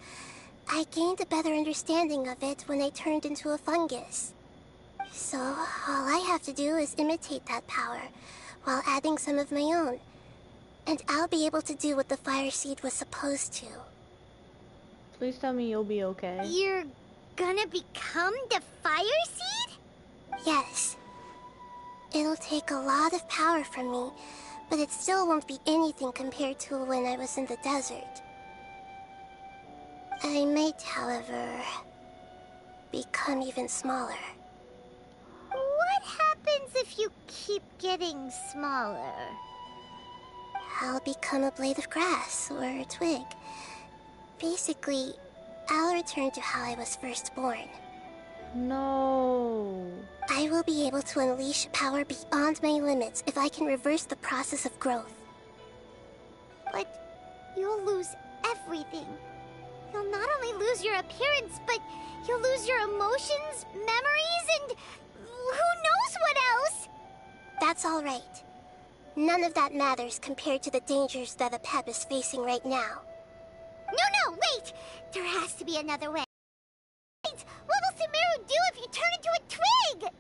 Speaker 3: I gained a better understanding of it when I turned into a fungus. So, all I have to do is imitate that power, while adding some of my own. And I'll be able to do what the fire seed was supposed to.
Speaker 1: Please tell me you'll be okay.
Speaker 5: You're gonna become the fire seed?
Speaker 3: Yes. It'll take a lot of power from me, but it still won't be anything compared to when I was in the desert. I might, however, become even smaller.
Speaker 5: What happens if you keep getting smaller?
Speaker 3: I'll become a blade of grass or a twig. Basically, I'll return to how I was first born.
Speaker 1: No.
Speaker 3: I will be able to unleash power beyond my limits if I can reverse the process of growth.
Speaker 5: But you'll lose everything. You'll not only lose your appearance, but you'll lose your emotions, memories, and who knows what else?
Speaker 3: That's all right. None of that matters compared to the dangers that a pep is facing right now.
Speaker 5: No, wait! There has to be another way. Wait, what will Sumeru do if you turn into a twig?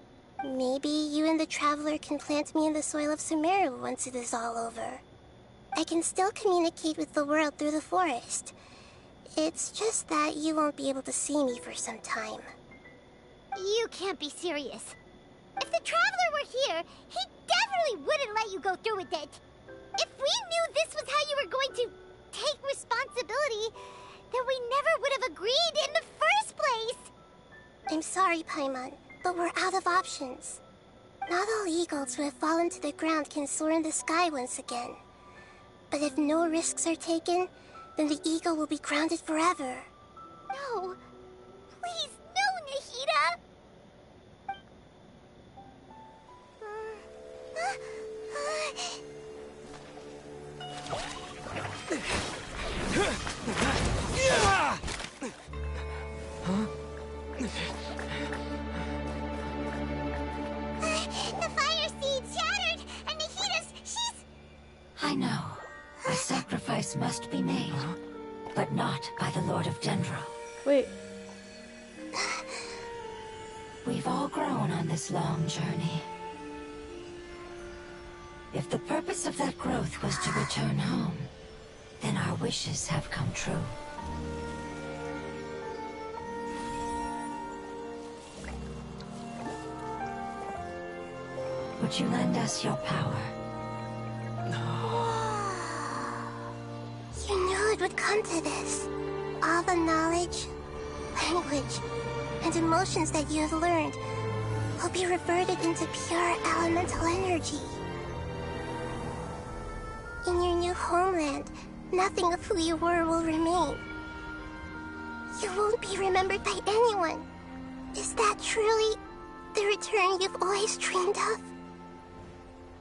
Speaker 3: Maybe you and the Traveler can plant me in the soil of Sumeru once it is all over. I can still communicate with the world through the forest. It's just that you won't be able to see me for some time.
Speaker 5: You can't be serious. If the Traveler were here, he definitely wouldn't let you go through with it. If we knew this was how you were going to take responsibility, then we never would have agreed in the first place.
Speaker 3: I'm sorry, Paimon, but we're out of options. Not all eagles who have fallen to the ground can soar in the sky once again. But if no risks are taken, then the eagle will be grounded forever.
Speaker 5: No. Please, no, Nahida! The fire seed shattered, and she's...
Speaker 6: I know. A sacrifice must be made, but not by the Lord of Dendro.
Speaker 1: Wait.
Speaker 6: We've all grown on this long journey. If the purpose of that growth was to return home, then our wishes have come true. Would you lend us your power?
Speaker 3: You knew it would come to this. All the knowledge, language, and emotions that you have learned will be reverted into pure elemental energy. In your new homeland, nothing of who you were will remain. You won't be remembered by anyone. Is that truly the return you've always dreamed of?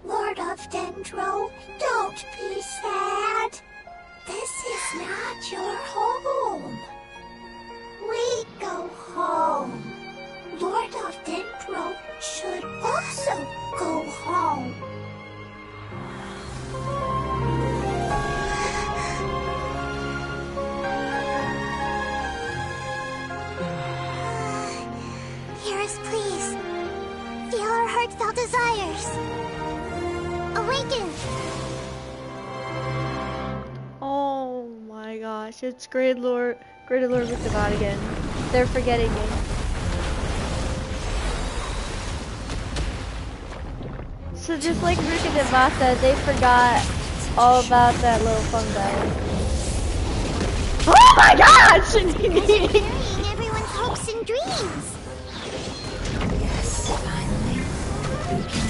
Speaker 8: Lord of Dendro, don't be sad. This is not your home. We go home. Lord of Dendro should also go home.
Speaker 3: Hear us, please. Feel our heartfelt desires. Awaken!
Speaker 1: Oh my gosh, it's Great Lord with God again. They're forgetting me. So just like Rick and Devasta, they forgot all about that little fungi. Oh my gosh!
Speaker 5: Burying everyone's hopes and dreams.
Speaker 6: Yes, finally. We can...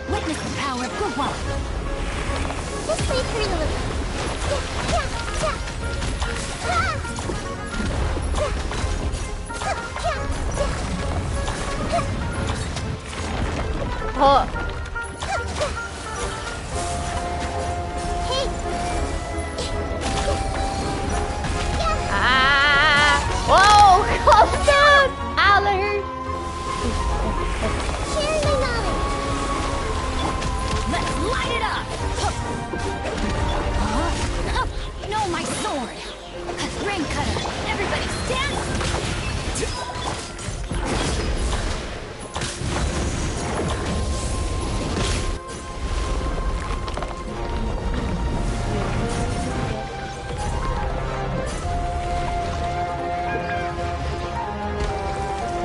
Speaker 2: Witness the power of Gugwa.
Speaker 5: This
Speaker 1: Huh. Ah! Whoa! Calm down! Ow, that hurt.
Speaker 5: Share my knowledge.
Speaker 2: Let's light it up! No, my sword! Ring cutter! Everybody stand!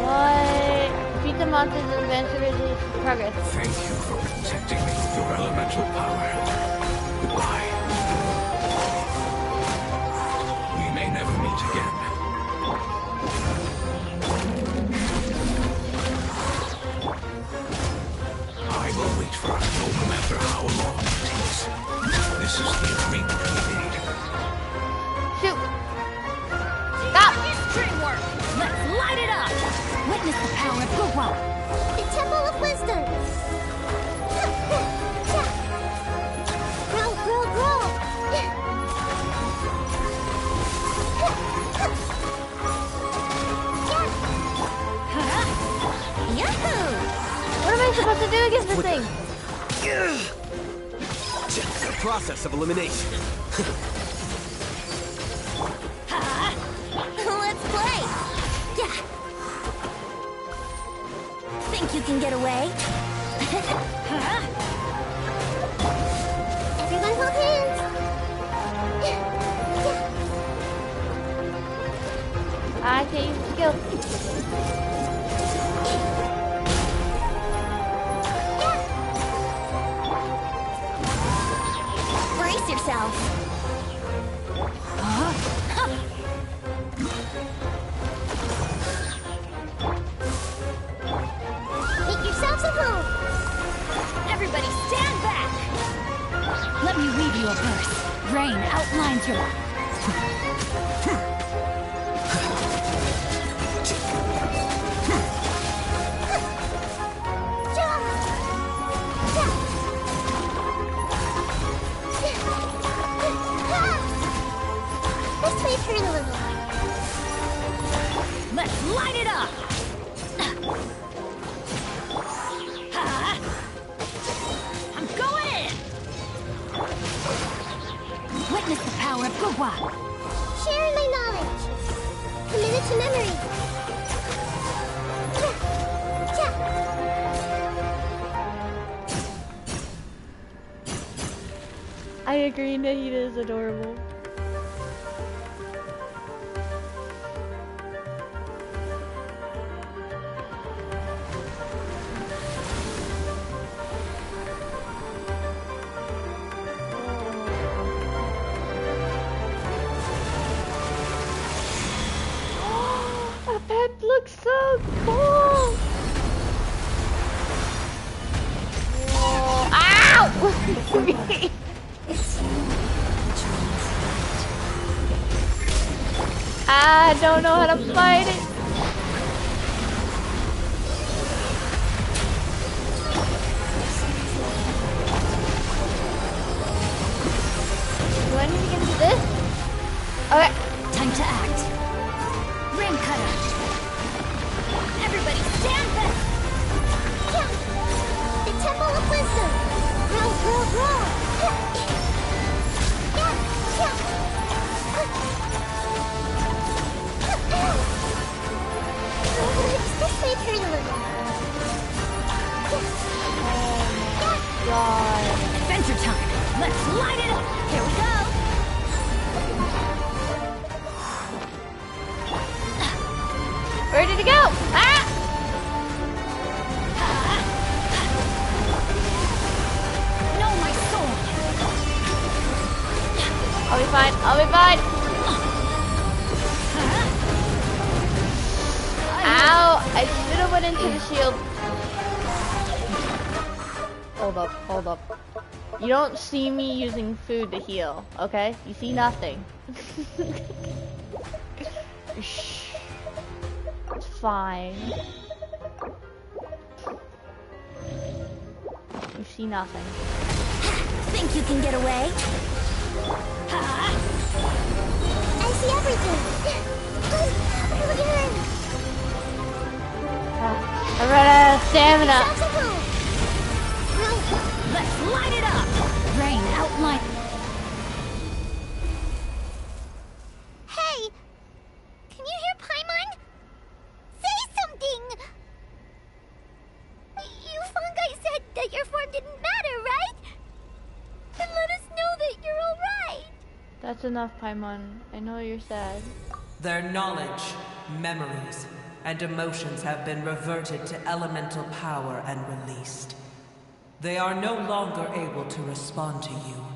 Speaker 1: What? Beat the monsters and advance your progress.
Speaker 7: Thank you for protecting me with your elemental power. Goodbye. We may never meet again. I will wait for us no matter how long it takes. This is the agreement we made.
Speaker 1: Shoot! Stop!
Speaker 2: Dreamwork! Let's light it up! Witness the power of Gugwa!
Speaker 5: The Temple of Wisdom. Grow, grow, grow.
Speaker 2: Yahoo!
Speaker 1: What am I supposed to do against this thing?
Speaker 10: The process of elimination.
Speaker 2: Let's play! Yeah. Think you can get away?
Speaker 5: Everyone hold hands.
Speaker 1: I can't use the skill.
Speaker 2: Brace yourself!
Speaker 5: Make yourselves at home.
Speaker 2: Everybody stand back! Let me read you a verse. Rain outlines your...
Speaker 5: This may turn a little.
Speaker 2: Let's light it up! I'm going in! Witness the power of Gugwa!
Speaker 5: Share my knowledge. Commit it to memory.
Speaker 1: I agree, Nahida is adorable. That pet looks so cool! Whoa. Ow! I don't know how to fight it. Do I need to get into this? Okay.
Speaker 2: Time to act. Ring cutter. Everybody stand back!
Speaker 5: Yeah. The Temple of Wisdom. Grow, grow, grow. Yeah. This may turn a little.
Speaker 1: God.
Speaker 2: Adventure time! Let's light it up! Here we go!
Speaker 1: Where did he go? Ah!
Speaker 2: No, my sword!
Speaker 1: I'll be fine. I'll be fine. Ow! I should have went into the shield. Hold up. Hold up. You don't see me using food to heal, okay? You see nothing. Shh. It's fine. see nothing.
Speaker 2: Think you can get away?
Speaker 3: I see everything!
Speaker 1: I ran out of stamina.
Speaker 2: Let's light it up! Rain outline.
Speaker 5: Hey! Can you hear Paimon? Say something! You fungi said that your form didn't matter, right? Then let us know that you're alright!
Speaker 1: That's enough, Paimon. I know you're sad.
Speaker 9: Their knowledge, memories, and emotions have been reverted to elemental power and released. They are no longer able to respond to you.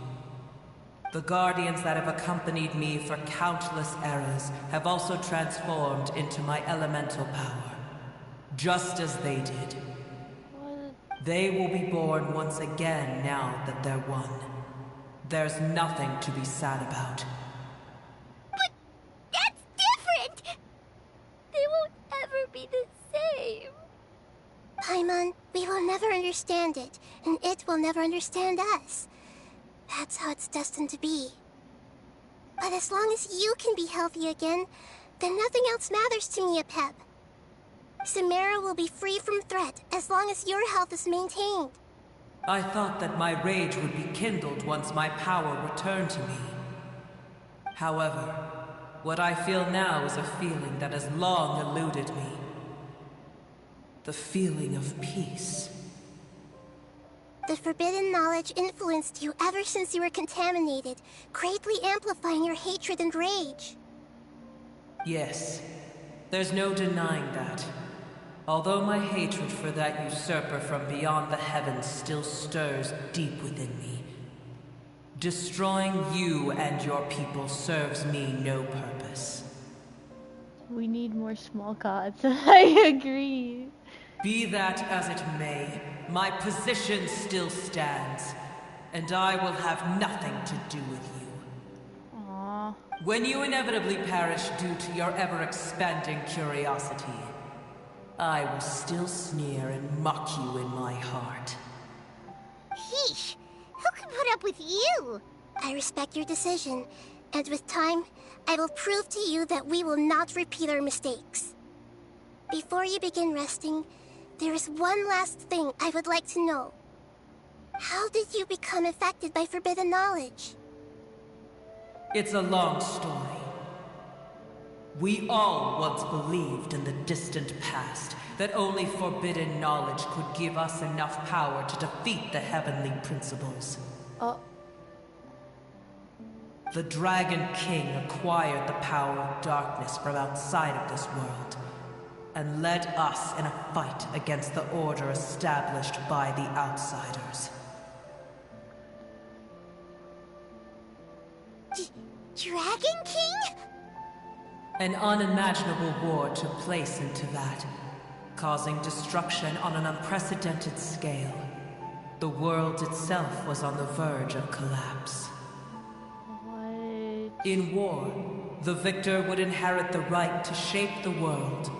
Speaker 9: The guardians that have accompanied me for countless eras have also transformed into my elemental power, just as they did.
Speaker 1: What?
Speaker 9: They will be born once again now that they're one. There's nothing to be sad about.
Speaker 5: But that's different! They won't ever be the same.
Speaker 3: Paimon, we will never understand it, and it will never understand us. That's how it's destined to be. But as long as you can be healthy again, then nothing else matters to me, Apep. Samara will be free from threat as long as your health is maintained.
Speaker 9: I thought that my rage would be kindled once my power returned to me. However, what I feel now is a feeling that has long eluded me. The feeling of peace.
Speaker 3: The forbidden knowledge influenced you ever since you were contaminated, greatly amplifying your hatred and rage.
Speaker 9: Yes, there's no denying that. Although my hatred for that usurper from beyond the heavens still stirs deep within me, destroying you and your people serves me no purpose.
Speaker 1: We need more small gods. I agree.
Speaker 9: Be that as it may, my position still stands, and I will have nothing to do with you.
Speaker 1: Aww.
Speaker 9: When you inevitably perish due to your ever-expanding curiosity, I will still sneer and mock you in my heart.
Speaker 5: Sheesh, who can put up with you?
Speaker 3: I respect your decision, and with time, I will prove to you that we will not repeat our mistakes. Before you begin resting, there is one last thing I would like to know. How did you become affected by forbidden knowledge?
Speaker 9: It's a long story. We all once believed in the distant past that only forbidden knowledge could give us enough power to defeat the heavenly principles.
Speaker 1: Oh.
Speaker 9: The Dragon King acquired the power of darkness from outside of this world, and led us in a fight against the order established by the outsiders.
Speaker 5: Dragon King?
Speaker 9: An unimaginable war took place into that, causing destruction on an unprecedented scale. The world itself was on the verge of collapse.
Speaker 1: What?
Speaker 9: In war, the victor would inherit the right to shape the world,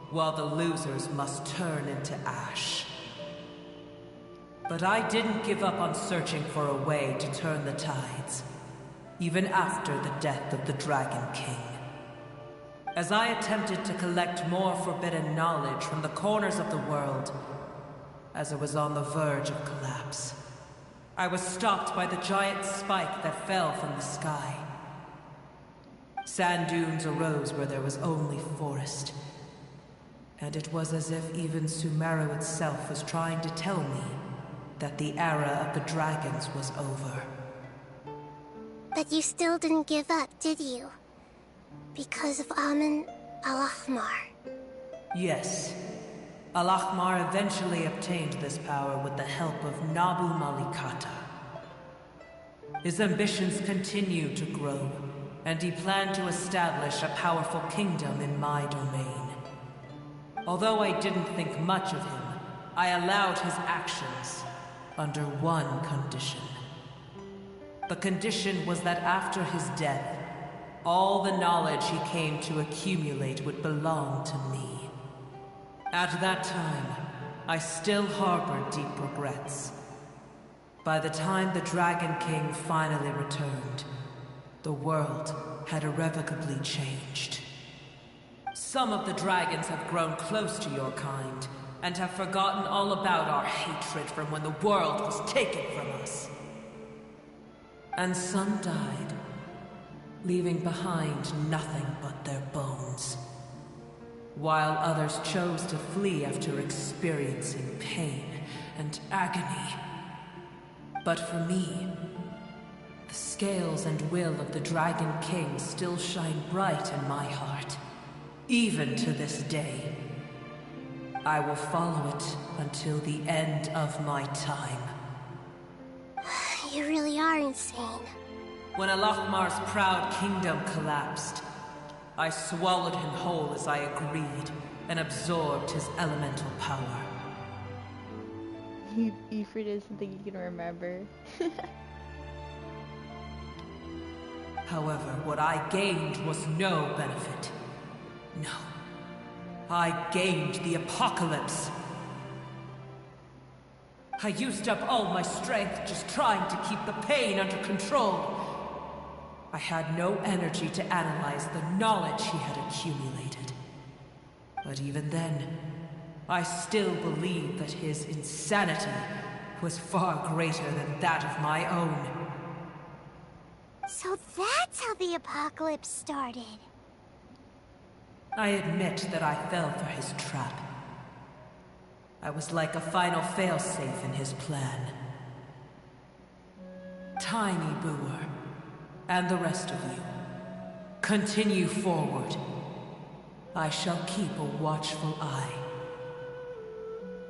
Speaker 9: while the losers must turn into ash. But I didn't give up on searching for a way to turn the tides, even after the death of the Dragon King. As I attempted to collect more forbidden knowledge from the corners of the world, as it was on the verge of collapse, I was stopped by the giant spike that fell from the sky. Sand dunes arose where there was only forest, and it was as if even Sumeru itself was trying to tell me that the era of the dragons was over.
Speaker 3: But you still didn't give up, did you? Because of Amun Al-Ahmar.
Speaker 9: Yes. Al-Ahmar eventually obtained this power with the help of Nabu Malikata. His ambitions continued to grow, and he planned to establish a powerful kingdom in my domain. Although I didn't think much of him, I allowed his actions under one condition. The condition was that after his death, all the knowledge he came to accumulate would belong to me. At that time, I still harbored deep regrets, By the time the Dragon King finally returned, the world had irrevocably changed. Some of the dragons have grown close to your kind, and have forgotten all about our hatred from when the world was taken from us. And some died, leaving behind nothing but their bones, while others chose to flee after experiencing pain and agony. But for me, the scales and will of the Dragon King still shine bright in my heart. Even to this day, I will follow it until the end of my time.
Speaker 3: You really are insane.
Speaker 9: When Alachmar's proud kingdom collapsed, I swallowed him whole as I agreed, and absorbed his elemental power.
Speaker 1: Ifrit doesn't think you can remember.
Speaker 9: However, what I gained was no benefit. No. I gained the apocalypse. I used up all my strength just trying to keep the pain under control. I had no energy to analyze the knowledge he had accumulated. But even then, I still believed that his insanity was far greater than that of my own.
Speaker 5: So that's how the apocalypse started.
Speaker 9: I admit that I fell for his trap. I was like a final failsafe in his plan. Tiny Booer, and the rest of you, continue forward. I shall keep a watchful eye.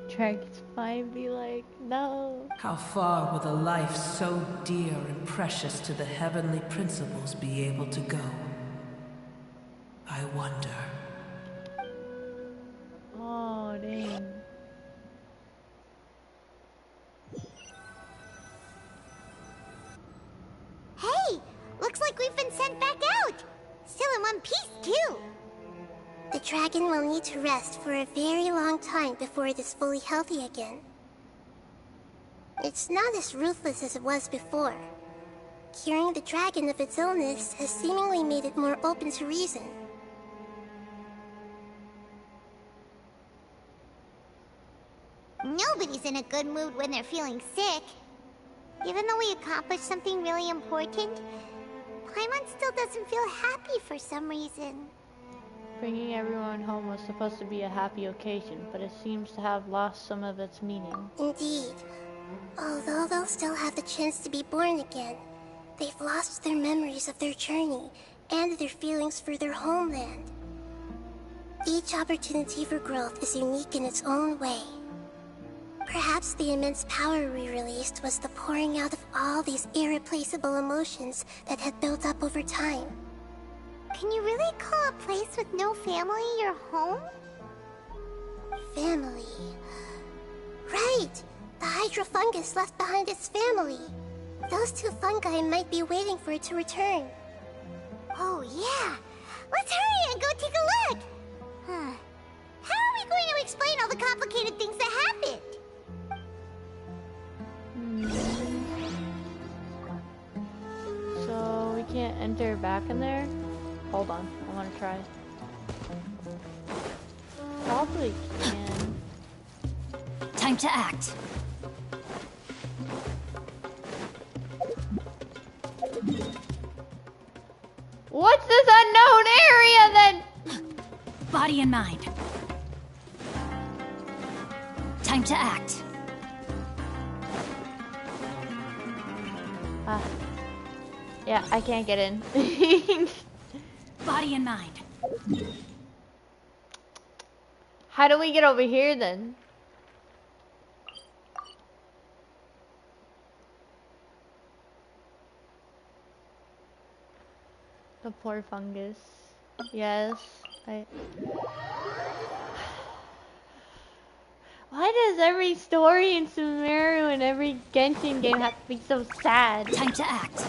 Speaker 1: Dragon's might be like, no.
Speaker 9: How far will a life so dear and precious to the heavenly principles be able to go? I wonder.
Speaker 1: Oh, dang.
Speaker 5: Hey! Looks like we've been sent back out! Still in one piece, too!
Speaker 3: The dragon will need to rest for a very long time before it is fully healthy again. It's not as ruthless as it was before. Curing the dragon of its illness has seemingly made it more open to reason.
Speaker 5: Nobody's in a good mood when they're feeling sick. Even though we accomplished something really important, Paimon still doesn't feel happy for some reason.
Speaker 1: Bringing everyone home was supposed to be a happy occasion, but it seems to have lost some of its meaning.
Speaker 3: Indeed. Although they'll still have the chance to be born again, they've lost their memories of their journey and their feelings for their homeland. Each opportunity for growth is unique in its own way. Perhaps the immense power we released was the pouring out of all these irreplaceable emotions that had built up over time.
Speaker 5: Can you really call a place with no family your home?
Speaker 3: Family. Right! The hydrofungus left behind its family. Those two fungi might be waiting for it to return.
Speaker 5: Oh yeah! Let's hurry and go take a look! How are we going to explain all the complicated things that happened?
Speaker 1: So we can't enter back in there? Hold on, I want to try. Probably can.
Speaker 2: Time to act.
Speaker 1: What's this unknown area then?
Speaker 2: Body and mind. Time to act.
Speaker 1: Yeah, I can't get in.
Speaker 2: Body and mind.
Speaker 1: How do we get over here then? The poor fungus. Yes, Why does every story in Sumeru and every Genshin game have to be so sad?
Speaker 2: Time to act.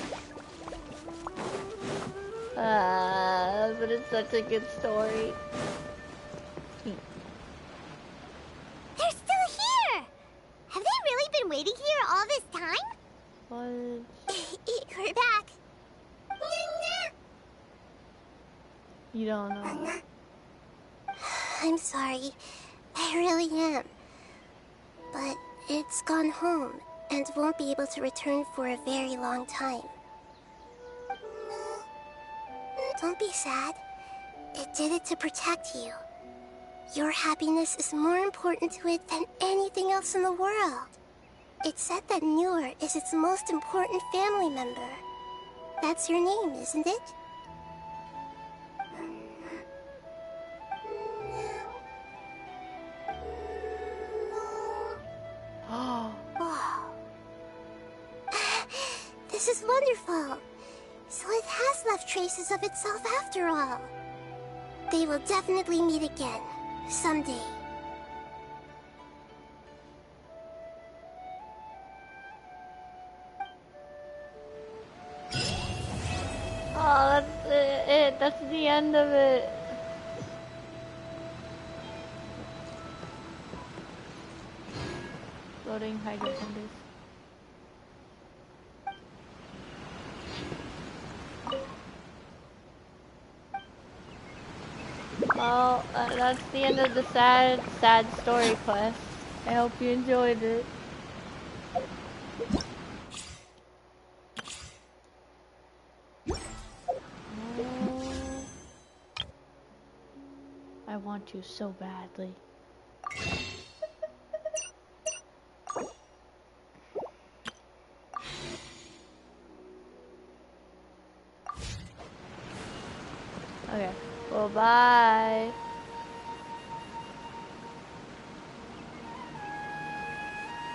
Speaker 1: But it's such a good story.
Speaker 5: They're still here! Have they really been waiting here all this time?
Speaker 1: You don't know.
Speaker 3: I'm sorry. I really am. But it's gone home and won't be able to return for a very long time. Don't be sad. It did it to protect you. Your happiness is more important to it than anything else in the world. It's said that Newer is its most important family member. That's your name, isn't it? Oh. This is wonderful. So it has left traces of itself after all. They will definitely meet again, someday.
Speaker 1: Oh, that's it. That's the end of it. Loading hydroponics. Well, that's the end of the sad story quest. I hope you enjoyed it. Oh, I want you so badly. Okay, well, bye.